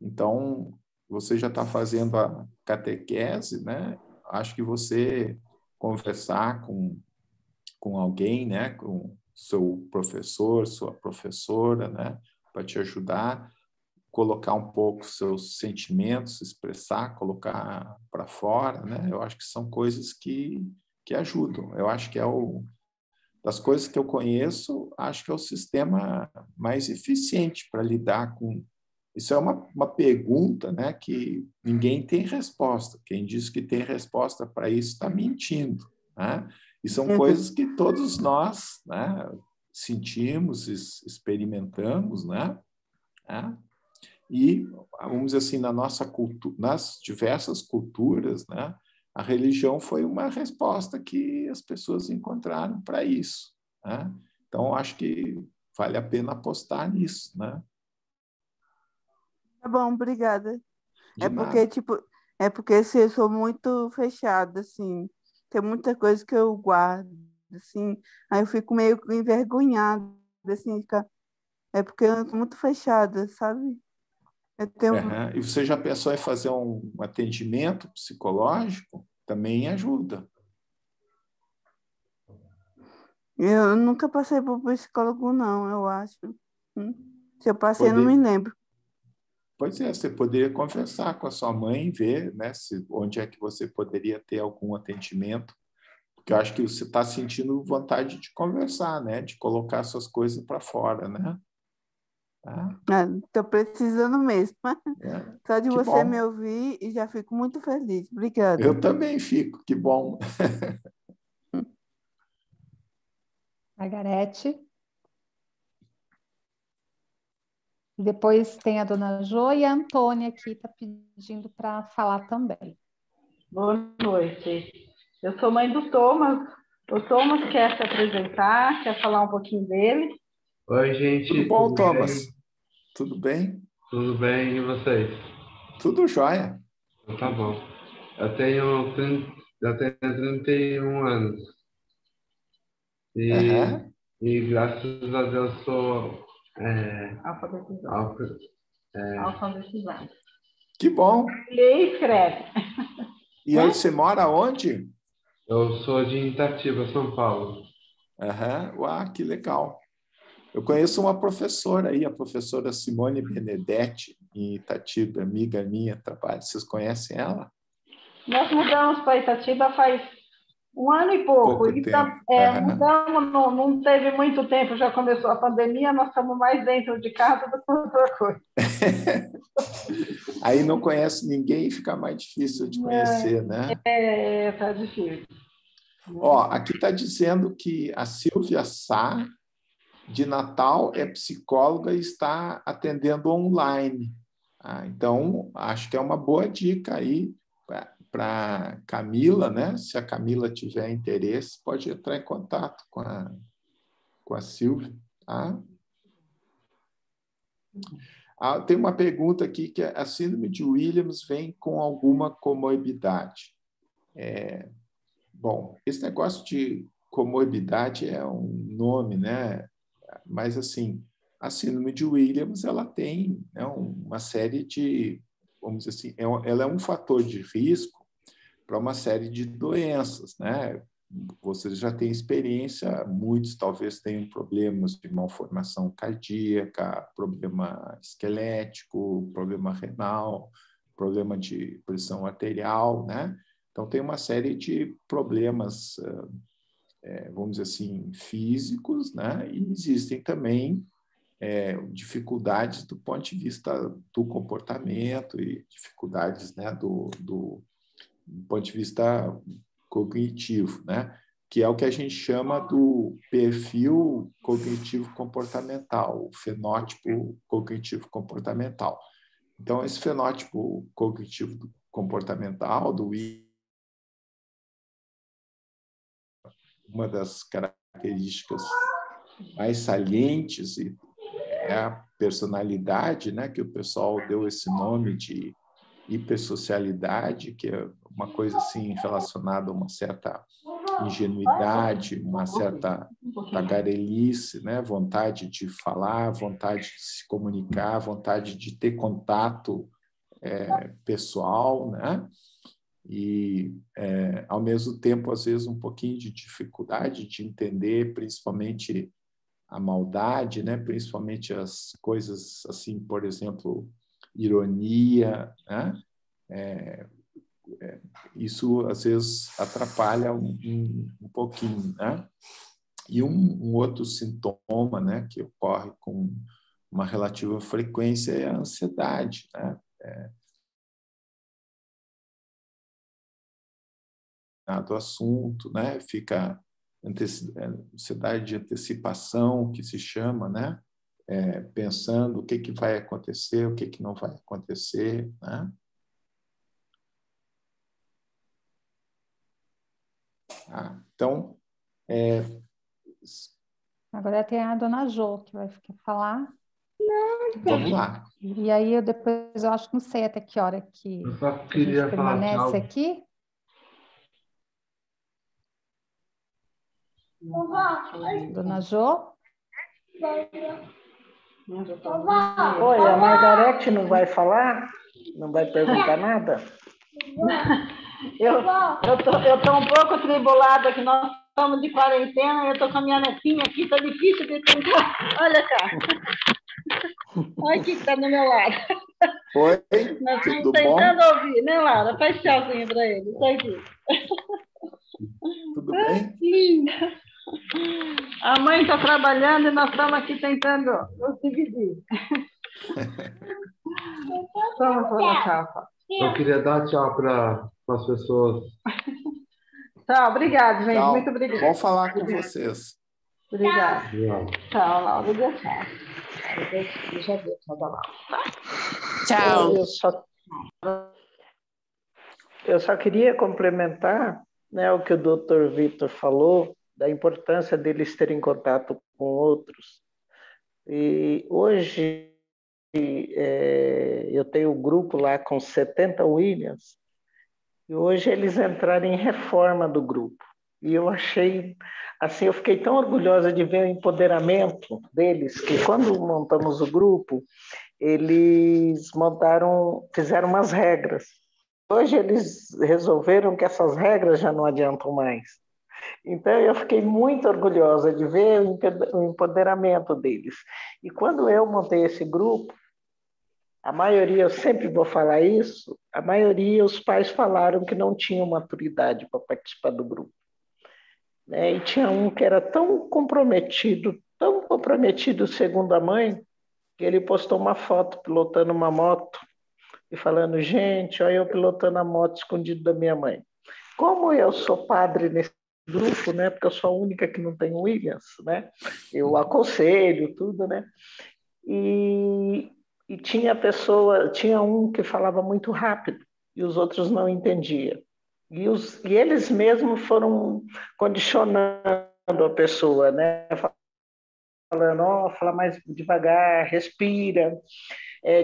Então, você já está fazendo a catequese, né? Acho que você conversar com alguém, né? Com seu professor, sua professora, né? Para te ajudar, colocar um pouco seus sentimentos, expressar, colocar para fora, né? Eu acho que são coisas que ajudam. Eu acho que das coisas que eu conheço, acho que é o sistema mais eficiente para lidar com. Isso é uma pergunta, né, que ninguém tem resposta. Quem diz que tem resposta para isso está mentindo, né? E são coisas que todos nós, né, sentimos, experimentamos, né? E, vamos dizer assim, na nossa cultura, nas diversas culturas, né, a religião foi uma resposta que as pessoas encontraram para isso, né? Então, acho que vale a pena apostar nisso, né? Tá bom, obrigada. De porque, nada. tipo, É porque assim, eu sou muito fechada, assim. Tem muita coisa que eu guardo, assim. Aí eu fico meio envergonhada, assim, é porque eu sou muito fechada, sabe? Eu tenho... Uhum. E você já pensou em fazer um atendimento psicológico? Também ajuda. Eu nunca passei por psicólogo, não, eu acho. Se eu passei, eu não me lembro. Pois é, você poderia conversar com a sua mãe e ver, né, onde é que você poderia ter algum atendimento, porque eu acho que você está sentindo vontade de conversar, né, de colocar suas coisas para fora, né? Estou precisando mesmo. Só de Que você bom. me ouvir e já fico muito feliz. Obrigada. Eu também fico, que bom. Margarete. Depois tem a dona Jo e a Antônia aqui está pedindo para falar também. Boa noite. Eu sou mãe do Thomas. O Thomas quer se apresentar, quer falar um pouquinho dele. Oi, gente. Tudo bom, tudo Thomas? bem? Tudo bem? Tudo bem, e vocês? Tudo jóia. Então, tá bom. Eu tenho 31 anos. E graças a Deus sou alfabetizado. Alfabetizado. Que bom. Lê e escreve. E onde você mora? Onde? Eu sou de Itatiba, São Paulo. Uau, que legal. Eu conheço uma professora aí, a professora Simone Benedetti, em Itatiba, amiga minha, trabalha. Vocês conhecem ela? Nós mudamos para Itatiba faz 1 ano e pouco. Tempo. Mudamos, não teve muito tempo, já começou a pandemia, nós estamos mais dentro de casa do que outra coisa. Aí não conhece ninguém e fica mais difícil de conhecer, né? Tá difícil. Ó, aqui está dizendo que a Silvia Sá, de Natal, é psicóloga e está atendendo online. Então, acho que é uma boa dica aí para Camila, né? Se a Camila tiver interesse, pode entrar em contato com a Silvia. Tá? Tem uma pergunta aqui que a síndrome de Williams vem com alguma comorbidade. Bom, esse negócio de comorbidade é um nome, né? Mas, assim, a síndrome de Williams, ela tem, né, uma série de, vamos dizer assim, ela é um fator de risco para uma série de doenças, né? Vocês já têm experiência, muitos talvez tenham problemas de malformação cardíaca, problema esquelético, problema renal, problema de pressão arterial, né? Então, tem uma série de problemas, vamos dizer assim, físicos, né? E existem também dificuldades do ponto de vista do comportamento e dificuldades, né, do ponto de vista cognitivo, né? Que é o que a gente chama do perfil cognitivo comportamental, o fenótipo cognitivo comportamental. Então, esse fenótipo cognitivo comportamental do uma das características mais salientes é a personalidade, né, que o pessoal deu esse nome de hipersocialidade, que é uma coisa assim relacionada a uma certa ingenuidade, uma certa tagarelice, né, vontade de falar, vontade de se comunicar, vontade de ter contato pessoal, né? E, ao mesmo tempo, às vezes, um pouquinho de dificuldade de entender, principalmente a maldade, né? Principalmente as coisas, assim, por exemplo, ironia, né? Isso, às vezes, atrapalha um pouquinho, né? E um outro sintoma, né, que ocorre com uma relativa frequência é a ansiedade, né? Do assunto, né? Fica ansiedade de antecipação, que se chama, né? Pensando o que vai acontecer, o que não vai acontecer, né? Então, agora tem a dona Jo que vai falar. Vamos lá. E aí eu depois eu acho que não sei até que hora que Eu só a gente queria falar permanece tchau. aqui. Dona Jo? Oi, a Margarete não vai falar? Não vai perguntar nada? Eu tô um pouco atribulada que nós estamos de quarentena, eu tô com a minha netinha aqui, tá difícil de tentar. Olha cá. Olha quem está no meu lado. Oi, Nós estamos tudo tentando bom? ouvir, né, Lara? Faz tchauzinho para ele. Sai aqui. Tudo bem? Linda. A mãe está trabalhando e nós estamos aqui tentando nos dividir. Vamos falar tchau. Eu queria dar tchau para as pessoas. Tchau, obrigado, gente. Tchau. Muito obrigada. Bom falar com vocês. Obrigada. Obrigado. Tchau, Laura. Tchau. Deixa eu ver. Tchau. Eu só queria complementar, né, o que o Dr. Vitor falou, da importância deles terem contato com outros. E hoje eu tenho um grupo lá com 70 Williams, e hoje eles entraram em reforma do grupo. E eu achei, assim, eu fiquei tão orgulhosa de ver o empoderamento deles, que quando montamos o grupo, eles fizeram umas regras. Hoje eles resolveram que essas regras já não adiantam mais. Então, eu fiquei muito orgulhosa de ver o empoderamento deles. E quando eu montei esse grupo, a maioria, eu sempre vou falar isso, a maioria, os pais falaram que não tinham maturidade para participar do grupo. Né? E tinha um que era tão comprometido, segundo a mãe, que ele postou uma foto pilotando uma moto e falando, gente, olha eu pilotando a moto escondido da minha mãe. Como eu sou padre nesse grupo, né, porque eu sou a única que não tem Williams, né, eu aconselho tudo, né, e tinha um que falava muito rápido e os outros não entendiam. E eles mesmos foram condicionando a pessoa, né, falando, fala mais devagar, respira.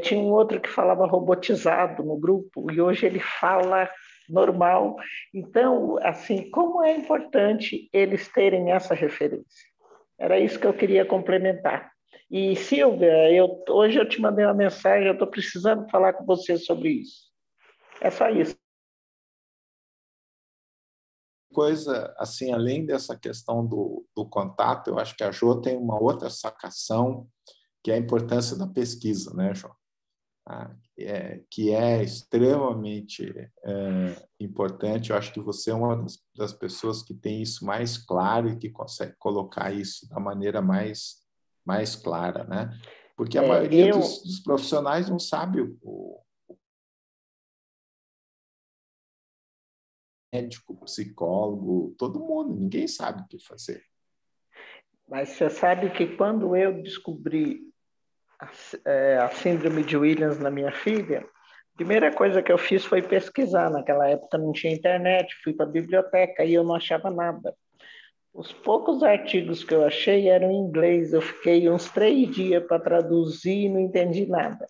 Tinha um outro que falava robotizado no grupo, e hoje ele fala normal. Então, assim, como é importante eles terem essa referência? Era isso que eu queria complementar. E, Silvia, hoje eu te mandei uma mensagem, eu estou precisando falar com você sobre isso. É só isso. Coisa, assim, além dessa questão do contato, eu acho que a Jo tem uma outra sacação, que é a importância da pesquisa, né, Jo? Que é extremamente importante. Eu acho que você é uma das pessoas que tem isso mais claro e que consegue colocar isso da maneira mais clara, né? Porque a maioria dos profissionais não sabe o médico, psicólogo, todo mundo, ninguém sabe o que fazer. Mas você sabe que quando eu descobri a síndrome de Williams na minha filha, a primeira coisa que eu fiz foi pesquisar. Naquela época não tinha internet, fui para a biblioteca e eu não achava nada. Os poucos artigos que eu achei eram em inglês, eu fiquei uns 3 dias para traduzir e não entendi nada.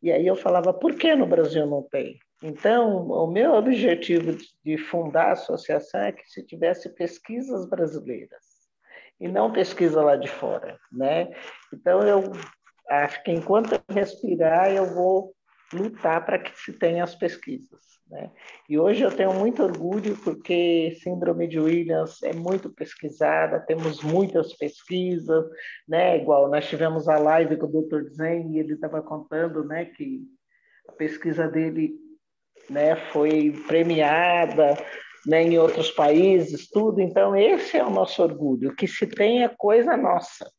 E aí eu falava, por que no Brasil não tem? Então, o meu objetivo de fundar a associação é que se tivesse pesquisas brasileiras e não pesquisa lá de fora, né? Então, eu acho que enquanto eu respirar, eu vou lutar para que se tenha as pesquisas, né? E hoje eu tenho muito orgulho porque síndrome de Williams é muito pesquisada, temos muitas pesquisas, né? Igual nós tivemos a live com o Dr. Zen e ele estava contando, né, que a pesquisa dele, né, foi premiada, né, em outros países, tudo. Então esse é o nosso orgulho, que se tenha coisa nossa.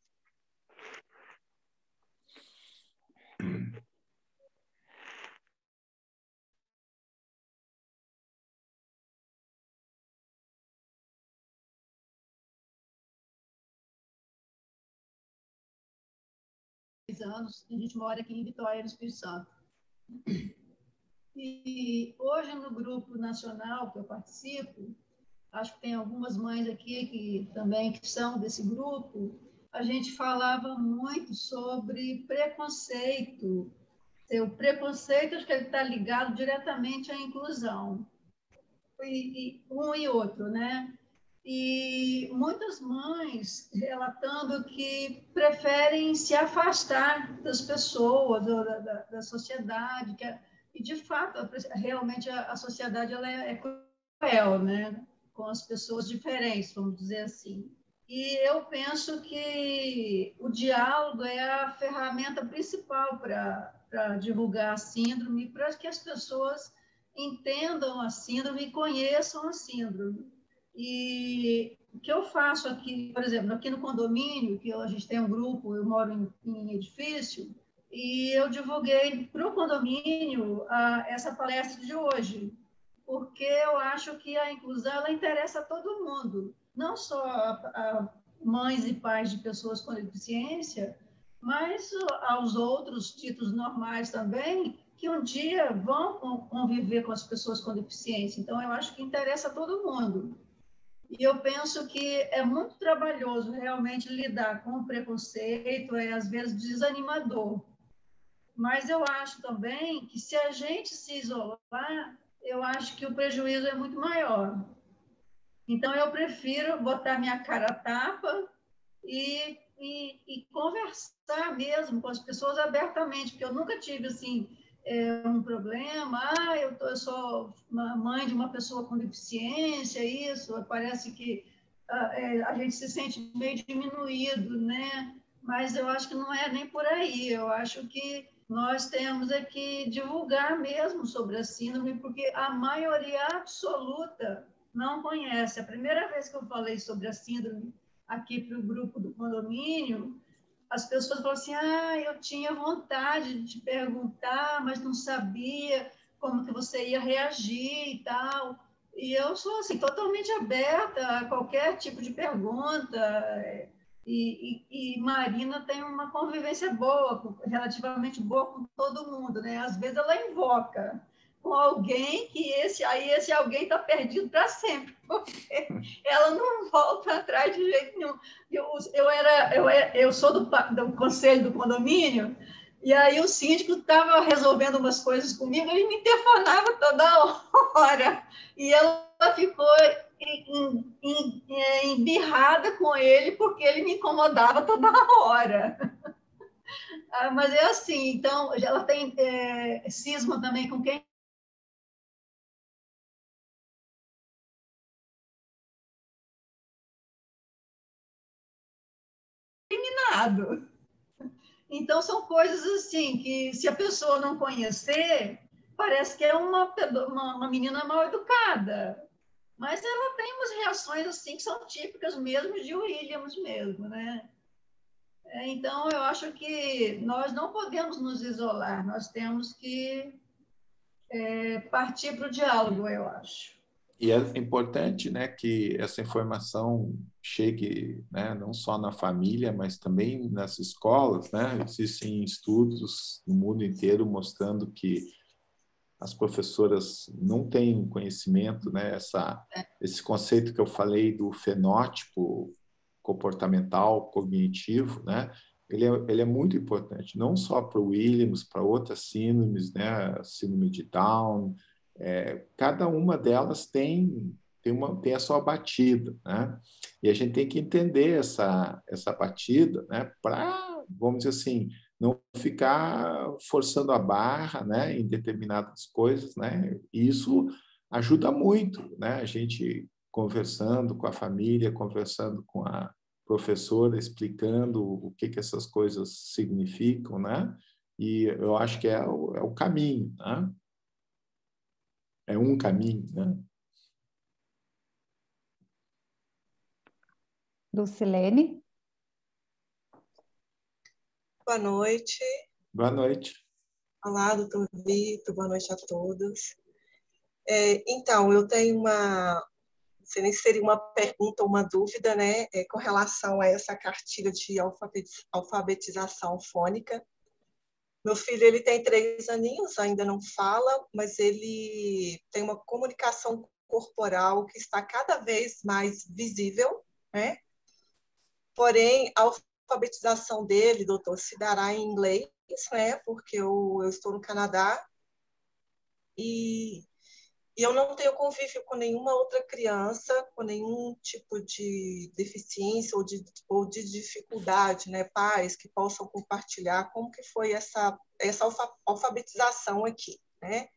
Anos, a gente mora aqui em Vitória, no Espírito Santo. E hoje no grupo nacional que eu participo, acho que tem algumas mães aqui que também que são desse grupo, a gente falava muito sobre preconceito. O preconceito, acho que ele está ligado diretamente à inclusão, e um e outro, né? E muitas mães relatando que preferem se afastar das pessoas, da sociedade, e de fato, realmente a sociedade ela é cruel, né? Com as pessoas diferentes, vamos dizer assim. E eu penso que o diálogo é a ferramenta principal para divulgar a síndrome, para que as pessoas entendam a síndrome e conheçam a síndrome. E o que eu faço aqui, por exemplo, aqui no condomínio, que a gente tem um grupo, eu moro em edifício, e eu divulguei para o condomínio essa palestra de hoje, porque eu acho que a inclusão ela interessa a todo mundo, não só a mães e pais de pessoas com deficiência, mas aos outros títulos normais também, que um dia vão conviver com as pessoas com deficiência. Então, eu acho que interessa a todo mundo. E eu penso que é muito trabalhoso realmente lidar com o preconceito, às vezes desanimador. Mas eu acho também que se a gente se isolar, eu acho que o prejuízo é muito maior. Então, eu prefiro botar minha cara a tapa e conversar mesmo com as pessoas abertamente, porque eu nunca tive, assim, um problema, eu sou uma mãe de uma pessoa com deficiência, isso, parece que a gente se sente meio diminuído, né? Mas eu acho que não é nem por aí, eu acho que nós temos que divulgar mesmo sobre a síndrome, porque a maioria absoluta não conhece. A primeira vez que eu falei sobre a síndrome aqui para o grupo do condomínio, as pessoas falam assim, eu tinha vontade de te perguntar, mas não sabia como que você ia reagir e tal. E eu sou assim, totalmente aberta a qualquer tipo de pergunta. E Marina tem uma convivência boa, relativamente boa com todo mundo, né? Às vezes ela invoca com alguém que esse alguém está perdido para sempre, porque ela não volta atrás de jeito nenhum. Eu sou do conselho do condomínio, e aí o síndico estava resolvendo umas coisas comigo, ele me telefonava toda hora, e ela ficou embirrada com ele, porque ele me incomodava toda hora. Mas é assim, então, ela tem cisma também com quem eliminado. Então, são coisas assim, que se a pessoa não conhecer, parece que é uma menina mal educada. Mas ela tem umas reações assim que são típicas mesmo de Williams mesmo, né? Então, eu acho que nós não podemos nos isolar, nós temos que partir para o diálogo, eu acho. E é importante, né, que essa informação chegue, né, não só na família, mas também nas escolas, né? Existem estudos no mundo inteiro mostrando que as professoras não têm conhecimento, né? Esse conceito que eu falei do fenótipo comportamental, cognitivo, né? Ele é muito importante, não só para o Williams, para outras síndromes, né? Síndrome de Down, cada uma delas tem a sua batida, né? E a gente tem que entender essa batida, né? Para, vamos dizer assim, não ficar forçando a barra, né? Em determinadas coisas, né? E isso ajuda muito, né? A gente conversando com a família, conversando com a professora, explicando o que essas coisas significam, né? E eu acho que é o caminho, né? É um caminho, né? Lucilene? Boa noite. Boa noite. Olá, doutor Vitor, boa noite a todos. Então, eu tenho não sei nem se seria uma pergunta ou uma dúvida, né, com relação a essa cartilha de alfabetização fônica. Meu filho, ele tem 3 aninhos, ainda não fala, mas ele tem uma comunicação corporal que está cada vez mais visível, né? Porém, a alfabetização dele, doutor, se dará em inglês, né? Porque eu estou no Canadá e eu não tenho convívio com nenhuma outra criança com nenhum tipo de deficiência ou de dificuldade, né? Pais que possam compartilhar como que foi essa alfabetização aqui, né?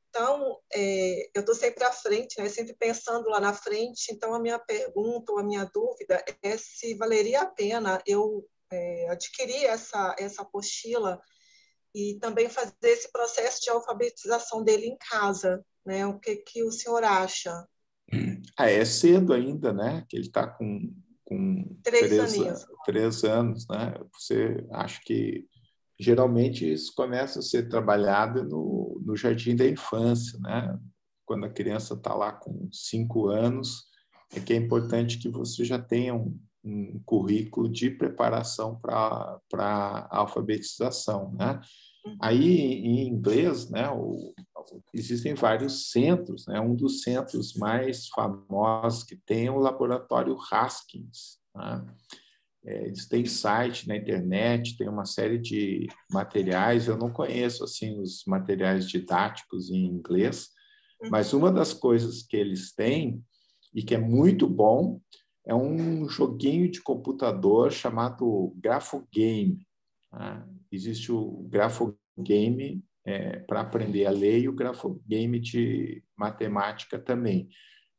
Então, eu estou sempre à frente, né? Sempre pensando lá na frente. Então, a minha pergunta ou a minha dúvida é se valeria a pena eu adquirir essa apostila e também fazer esse processo de alfabetização dele em casa, né? O que o senhor acha? É cedo ainda, né? Que ele está com 3 anos, né? Você acha que geralmente isso começa a ser trabalhado no jardim da infância, né? Quando a criança está lá com 5 anos, é que é importante que você já tenha um currículo de preparação para a alfabetização, né? Aí, em inglês, né, existem vários centros, né? Um dos centros mais famosos que tem é o Laboratório Haskins, né? Eles têm site na internet, tem uma série de materiais. Eu não conheço assim os materiais didáticos em inglês, mas uma das coisas que eles têm e que é muito bom é um joguinho de computador chamado Grafogame. Existe o Grafogame para aprender a ler e o Grafogame de matemática também.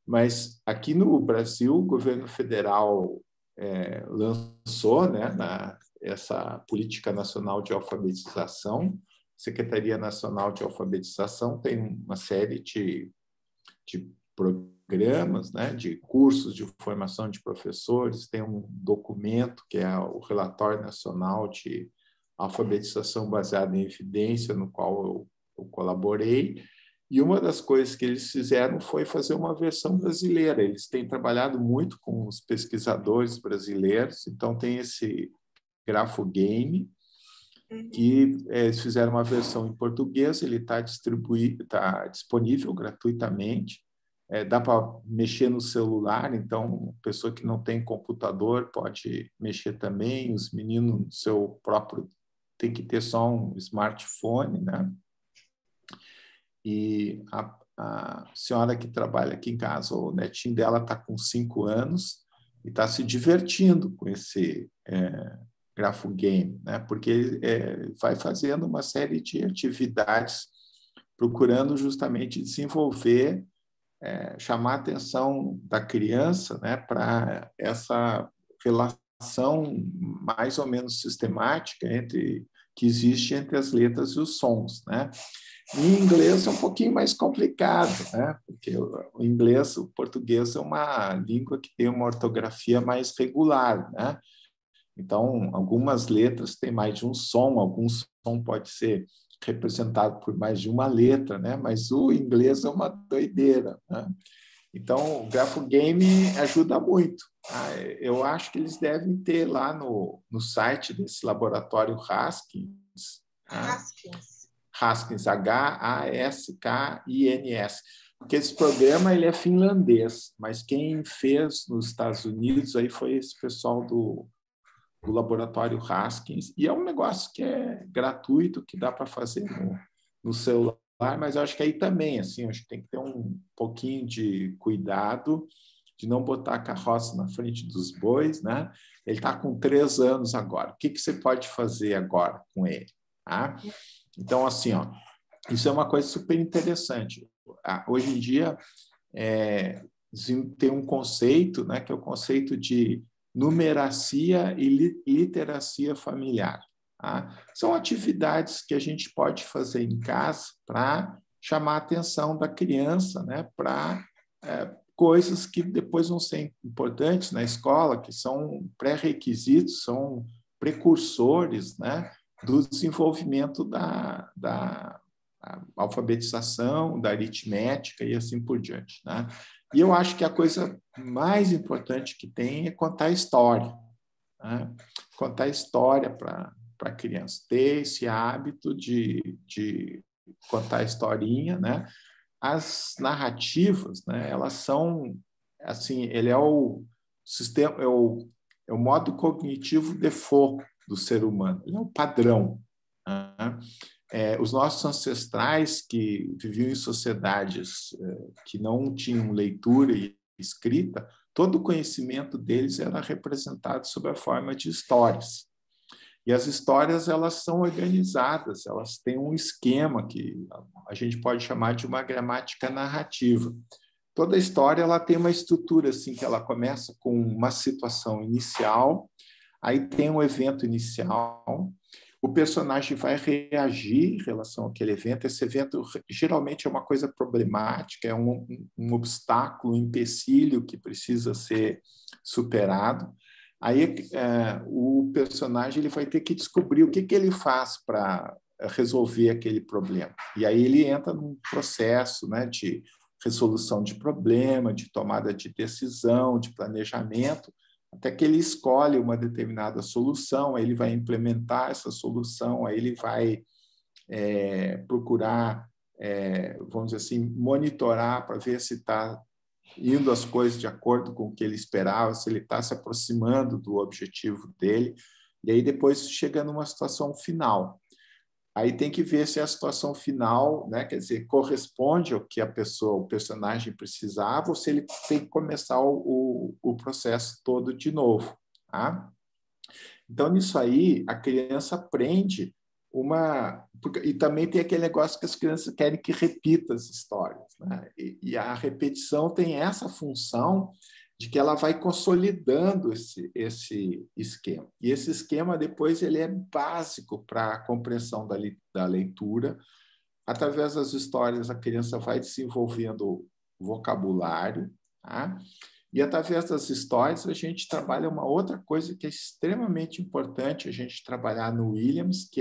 Mas aqui no Brasil, o governo federal lançou, né, essa Política Nacional de Alfabetização. Secretaria Nacional de Alfabetização tem uma série de programas, né, de cursos de formação de professores, tem um documento que é o Relatório Nacional de Alfabetização Baseada em Evidência, no qual eu colaborei. E uma das coisas que eles fizeram foi fazer uma versão brasileira. Eles têm trabalhado muito com os pesquisadores brasileiros, então tem esse Grafogame, que eles fizeram uma versão em português, ele está disponível gratuitamente, dá para mexer no celular, então a pessoa que não tem computador pode mexer também, os meninos no seu próprio, tem que ter só um smartphone, né? E a senhora que trabalha aqui em casa, o netinho dela está com 5 anos e está se divertindo com esse Grafogame, né? Porque vai fazendo uma série de atividades procurando justamente desenvolver, chamar a atenção da criança, né, para essa relação mais ou menos sistemática que existe entre as letras e os sons, né? Em inglês é um pouquinho mais complicado, né? Porque o inglês, o português é uma língua que tem uma ortografia mais regular, né? Então, algumas letras têm mais de um som, algum som pode ser representado por mais de uma letra, né? Mas o inglês é uma doideira, né? Então, o Grafogame ajuda muito. Eu acho que eles devem ter lá no site desse laboratório Haskins. Haskins, Haskins, porque esse programa ele é finlandês, mas quem fez nos Estados Unidos aí foi esse pessoal do laboratório Haskins, e é um negócio que é gratuito, que dá para fazer no celular, mas eu acho que aí também, assim, acho que tem que ter um pouquinho de cuidado de não botar a carroça na frente dos bois, né? Ele está com 3 anos agora. O que você pode fazer agora com ele? Tá? Então, assim, isso é uma coisa super interessante. Hoje em dia, tem um conceito, né, que é o conceito de numeracia e literacia familiar. Tá? São atividades que a gente pode fazer em casa para chamar a atenção da criança, né, para coisas que depois vão ser importantes na escola, que são pré-requisitos, são precursores, né, do desenvolvimento da alfabetização, da aritmética e assim por diante, né? E eu acho que a coisa mais importante que tem é contar história, né? Contar história para a criança, ter esse hábito de contar historinha, né? As narrativas, né? Elas são, assim, ele é o sistema, é o modo cognitivo default do ser humano, ele é o padrão. Tá? Os nossos ancestrais que viviam em sociedades que não tinham leitura e escrita, todo o conhecimento deles era representado sob a forma de histórias. E as histórias, elas são organizadas, elas têm um esquema que a gente pode chamar de uma gramática narrativa. Toda história ela tem uma estrutura assim, que ela começa com uma situação inicial, aí tem um evento inicial, o personagem vai reagir em relação àquele evento. Esse evento geralmente é uma coisa problemática, é um obstáculo, um empecilho que precisa ser superado. Aí o personagem ele vai ter que descobrir o que ele faz para resolver aquele problema. E aí ele entra num processo, né, de resolução de problema, de tomada de decisão, de planejamento, até que ele escolhe uma determinada solução, aí ele vai implementar essa solução, aí ele vai procurar, vamos dizer assim, monitorar para ver se está indo as coisas de acordo com o que ele esperava, se ele está se aproximando do objetivo dele, e aí depois chega numa situação final. Aí tem que ver se a situação final, né, quer dizer, corresponde ao que o personagem precisava, ou se ele tem que começar o processo todo de novo. Tá? Então, nisso aí, a criança aprende e também tem aquele negócio que as crianças querem que repita as histórias. Né? E a repetição tem essa função de que ela vai consolidando esse esquema. E esse esquema, depois, ele é básico para a compreensão da leitura. Através das histórias, a criança vai desenvolvendo vocabulário. Tá? E, através das histórias, a gente trabalha uma outra coisa que é extremamente importante a gente trabalhar no Williams, que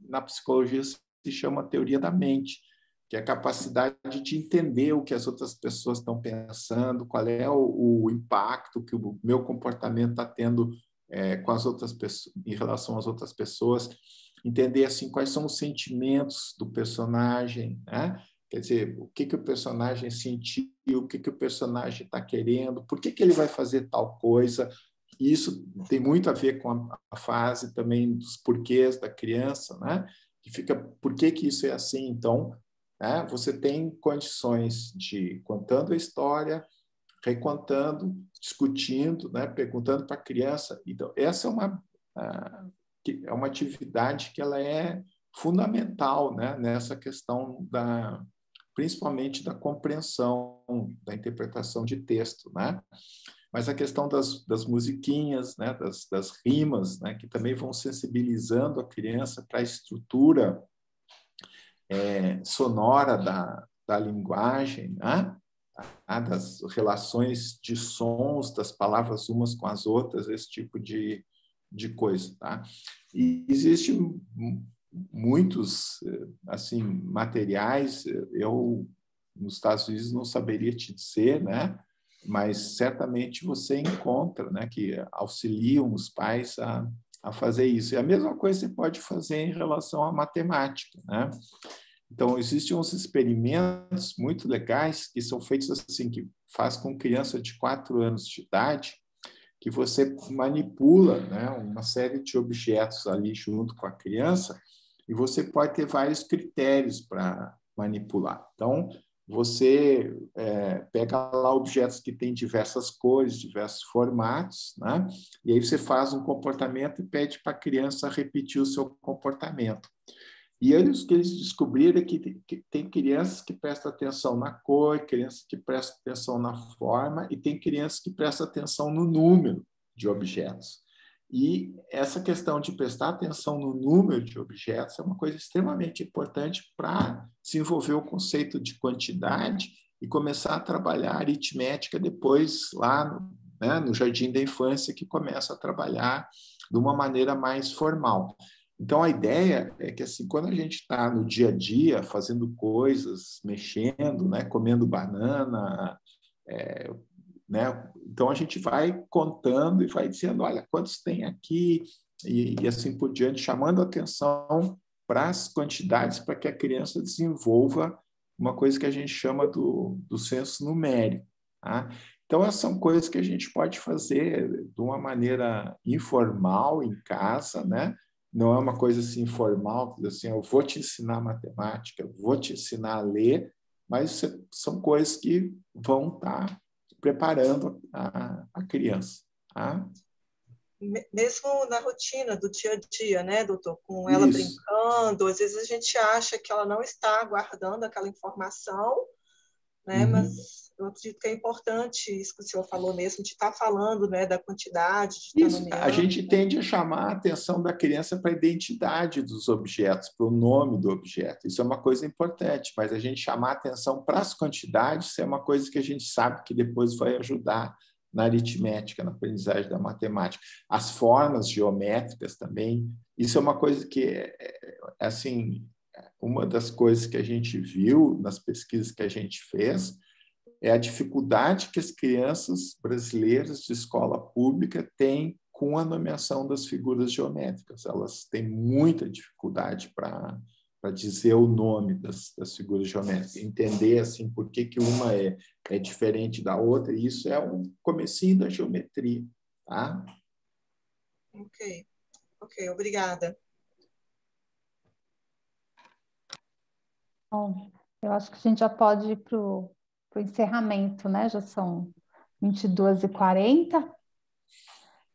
na psicologia se chama teoria da mente, que é a capacidade de entender o que as outras pessoas estão pensando, qual é o impacto que o meu comportamento está tendo com as outras pessoas, em relação às outras pessoas, entender assim quais são os sentimentos do personagem, né? Quer dizer, o que o personagem sentiu, o que o personagem está querendo, por que ele vai fazer tal coisa. E isso tem muito a ver com a fase também dos porquês da criança, né? Que fica, por que isso é assim? Então, você tem condições de contando a história, recontando, discutindo, né? Perguntando para a criança. Então, essa é uma atividade que ela é fundamental, né? Nessa questão principalmente da compreensão, da interpretação de texto, né? Mas a questão das musiquinhas, né? das rimas, né? Que também vão sensibilizando a criança para a estrutura sonora da linguagem, né? Das relações de sons das palavras umas com as outras, esse tipo de coisa. Tá? E existem muitos assim, materiais, eu nos Estados Unidos não saberia te dizer, né? Mas certamente você encontra, né? Que auxiliam os pais a fazer isso. E a mesma coisa você pode fazer em relação à matemática, né? Então, existem uns experimentos muito legais que são feitos assim, que faz com criança de 4 anos de idade, que você manipula, né, uma série de objetos ali junto com a criança, e você pode ter vários critérios para manipular. Então, você pega lá objetos que têm diversas cores, diversos formatos, né? E aí você faz um comportamento e pede para a criança repetir o seu comportamento. E o que eles descobriram é que tem crianças que prestam atenção na cor, crianças que prestam atenção na forma, e tem crianças que prestam atenção no número de objetos. E essa questão de prestar atenção no número de objetos é uma coisa extremamente importante para desenvolver o conceito de quantidade e começar a trabalhar aritmética depois lá no jardim da infância, que começa a trabalhar de uma maneira mais formal. Então, a ideia é que, assim, quando a gente está no dia a dia, fazendo coisas, mexendo, né, comendo banana, né, então a gente vai contando e vai dizendo, olha, quantos tem aqui, e assim por diante, chamando a atenção para as quantidades, para que a criança desenvolva uma coisa que a gente chama do senso numérico. Tá? Então, essas são coisas que a gente pode fazer de uma maneira informal em casa, né? Não é uma coisa assim formal, assim, eu vou te ensinar matemática, eu vou te ensinar a ler, mas são coisas que vão estar preparando a criança. Tá? Mesmo na rotina do dia a dia, né, doutor? Com ela brincando, às vezes a gente acha que ela não está guardando aquela informação, né? Mas eu acredito que é importante isso que o senhor falou mesmo, de estar falando, né, da quantidade, de estar nomeando. A gente tende a chamar a atenção da criança para a identidade dos objetos, para o nome do objeto. Isso é uma coisa importante, mas a gente chamar a atenção para as quantidades é uma coisa que a gente sabe que depois vai ajudar na aritmética, na aprendizagem da matemática. As formas geométricas também, isso é uma coisa que, assim, uma das coisas que a gente viu nas pesquisas que a gente fez é a dificuldade que as crianças brasileiras de escola pública têm com a nomeação das figuras geométricas. Elas têm muita dificuldade para dizer o nome das figuras geométricas, entender assim, por que uma é diferente da outra, e isso é um comecinho da geometria. Tá? Ok, obrigada. Bom, eu acho que a gente já pode ir para o encerramento, né? Já são 22h40.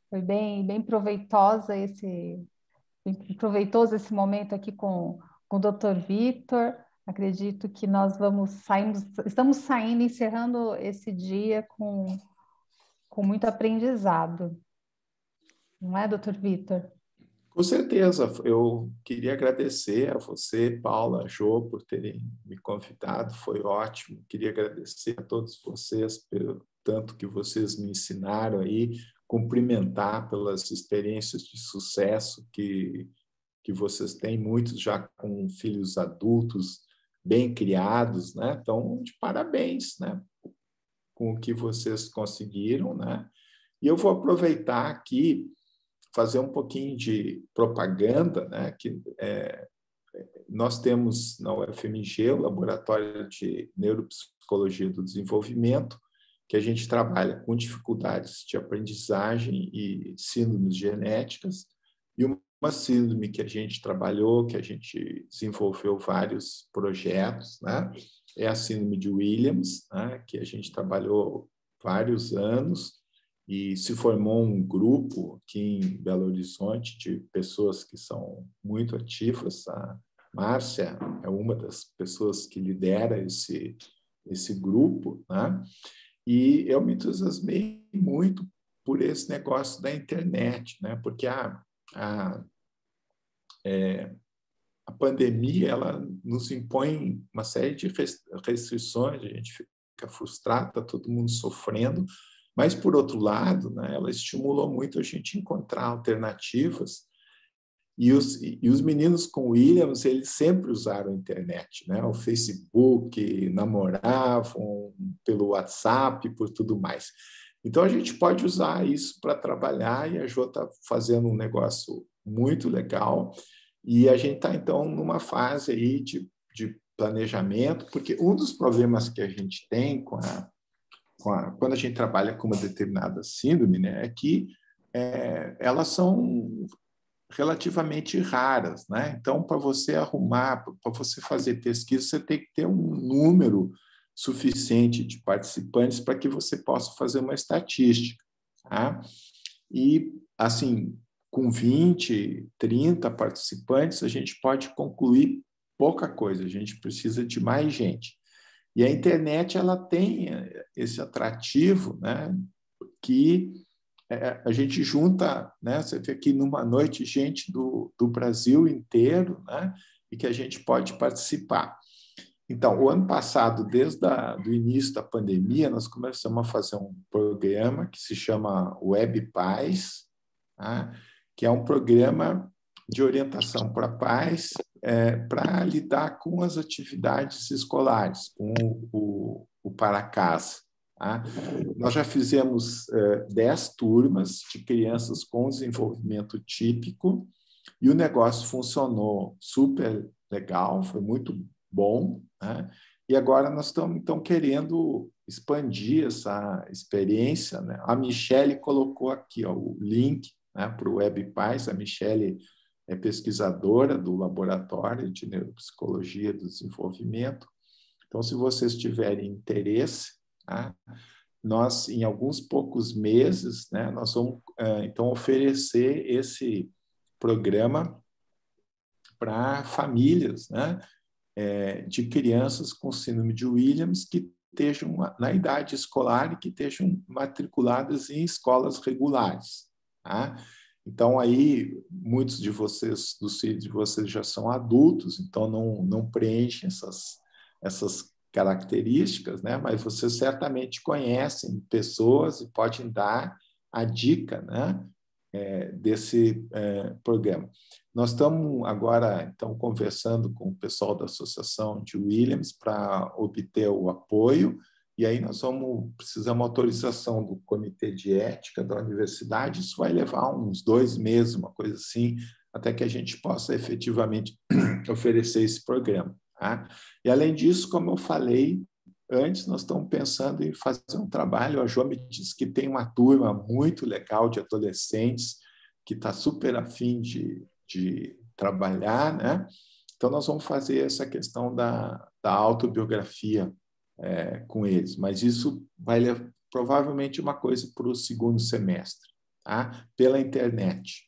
Foi bem proveitoso esse momento aqui com o Dr. Vitor. Acredito que nós estamos saindo, encerrando esse dia com muito aprendizado. Não é, Dr. Vitor? Com certeza. Eu queria agradecer a você, Paula, Jô, por terem me convidado. Foi ótimo. Queria agradecer a todos vocês pelo tanto que vocês me ensinaram aí, cumprimentar pelas experiências de sucesso que vocês têm, muitos já com filhos adultos bem criados, né? Então, de parabéns, né? Com o que vocês conseguiram, né? E eu vou aproveitar aqui, fazer um pouquinho de propaganda, né? Que nós temos na UFMG o Laboratório de Neuropsicologia do Desenvolvimento, que a gente trabalha com dificuldades de aprendizagem e síndromes genéticas, e uma síndrome que a gente trabalhou, que a gente desenvolveu vários projetos, né? É a síndrome de Williams, né? Que a gente trabalhou vários anos e se formou um grupo aqui em Belo Horizonte de pessoas que são muito ativas. A Márcia é uma das pessoas que lidera esse grupo, né? E eu me entusiasmei muito por esse negócio da internet, né? Porque a pandemia ela nos impõe uma série de restrições, a gente fica frustrado, está todo mundo sofrendo, mas, por outro lado, né, ela estimulou muito a gente encontrar alternativas. E os meninos com Williams, eles sempre usaram a internet, né? O Facebook, namoravam pelo WhatsApp, por tudo mais. Então, a gente pode usar isso para trabalhar, e a Jô está fazendo um negócio muito legal, e a gente está, então, numa fase aí de planejamento, porque um dos problemas que a gente tem quando a gente trabalha com uma determinada síndrome, né, é que elas são relativamente raras, né? Então, para você arrumar, para você fazer pesquisa, você tem que ter um número suficiente de participantes para que você possa fazer uma estatística, tá? E, assim, com 20, 30 participantes, a gente pode concluir pouca coisa, a gente precisa de mais gente. E a internet, ela tem esse atrativo, né? Que a gente junta, né? Você vê aqui numa noite gente do Brasil inteiro, né? E que a gente pode participar. Então, o ano passado, desde o início da pandemia, nós começamos a fazer um programa que se chama Web Pais, tá? Que é um programa de orientação para pais para lidar com as atividades escolares, com o para casa. Tá? Nós já fizemos 10 turmas de crianças com desenvolvimento típico e o negócio funcionou super legal, foi muito bom, né? E agora nós estamos, então, querendo expandir essa experiência, né? A Michele colocou aqui, ó, o link, né, para o WebPaz. A Michele é pesquisadora do Laboratório de Neuropsicologia do Desenvolvimento. Então, se vocês tiverem interesse, tá? Nós, em alguns poucos meses, né, nós vamos, então, oferecer esse programa para famílias, né, de crianças com síndrome de Williams que estejam na idade escolar e que estejam matriculadas em escolas regulares. Tá? Então, aí, muitos de vocês, dos filhos de vocês, já são adultos, então não preenchem essas características, né? Mas vocês certamente conhecem pessoas e podem dar a dica, né, desse programa. Nós estamos agora, então, conversando com o pessoal da Associação de Williams para obter o apoio, e aí nós precisamos autorização do Comitê de Ética da Universidade. Isso vai levar uns 2 meses, uma coisa assim, até que a gente possa efetivamente oferecer esse programa. Tá? E, além disso, como eu falei antes, nós estamos pensando em fazer um trabalho. A Jo me disse que tem uma turma muito legal de adolescentes que está super afim de trabalhar, né? Então, nós vamos fazer essa questão da autobiografia com eles, mas isso vai levar provavelmente uma coisa para o 2º semestre, tá? Pela internet.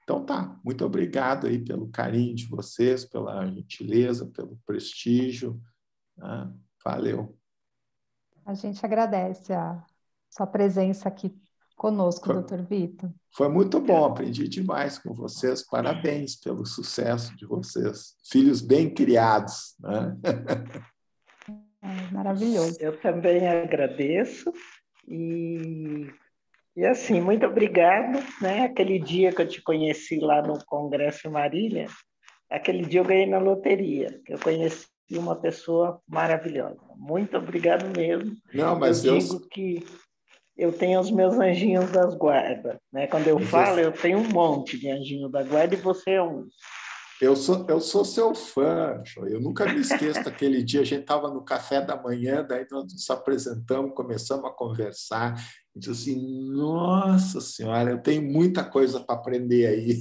Então, tá. Muito obrigado aí pelo carinho de vocês, pela gentileza, pelo prestígio. Tá? Valeu. A gente agradece a sua presença aqui conosco, Dr. Vitor. Foi muito bom, aprendi demais com vocês. Parabéns pelo sucesso de vocês. Filhos bem criados. Né? Maravilhoso. Eu também agradeço. E assim, muito obrigado, né? Aquele dia que eu te conheci lá no Congresso em Marília, aquele dia eu ganhei na loteria. Eu conheci uma pessoa maravilhosa. Muito obrigado mesmo. Não, mas eu digo que eu tenho os meus anjinhos das guardas, né? Quando eu falo, eu tenho um monte de anjinho da guarda e você é um. Eu sou seu fã, eu nunca me esqueço daquele dia, a gente estava no café da manhã, daí nós nos apresentamos, começamos a conversar, e disse assim, nossa senhora, eu tenho muita coisa para aprender aí.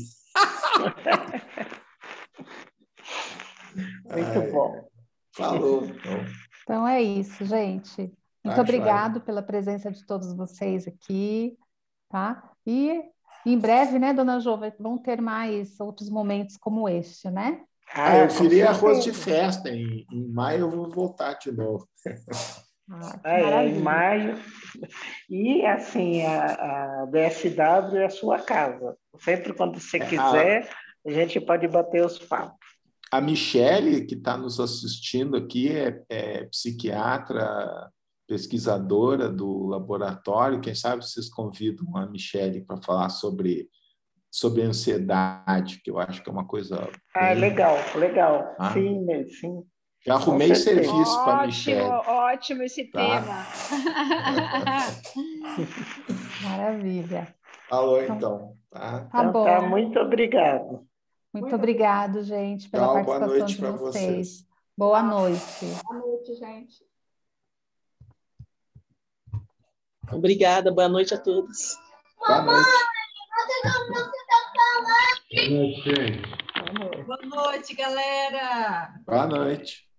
Muito bom. Falou. Então é isso, gente. Muito obrigado pela presença de todos vocês aqui, tá? E em breve, né, dona Jo, vão ter mais outros momentos como este, né? Eu queria arroz de festa. Em maio eu vou voltar de novo. Em maio. E, assim, a DSW é a sua casa. Sempre quando você quiser, a gente pode bater os papos. A Michele, que está nos assistindo aqui, é psiquiatra, pesquisadora do laboratório. Quem sabe vocês convidam a Michele para falar sobre ansiedade, que eu acho que é uma coisa... legal. Sim. Já arrumei serviço para a Michele. Ótimo esse tema. Maravilha. Falou, então. Tá bom. Tá, muito obrigado. Muito obrigado, gente, pela participação de vocês. Boa noite. Boa noite, gente. Obrigada, boa noite a todos. Boa noite. Boa noite, gente. Boa noite, galera. Boa noite.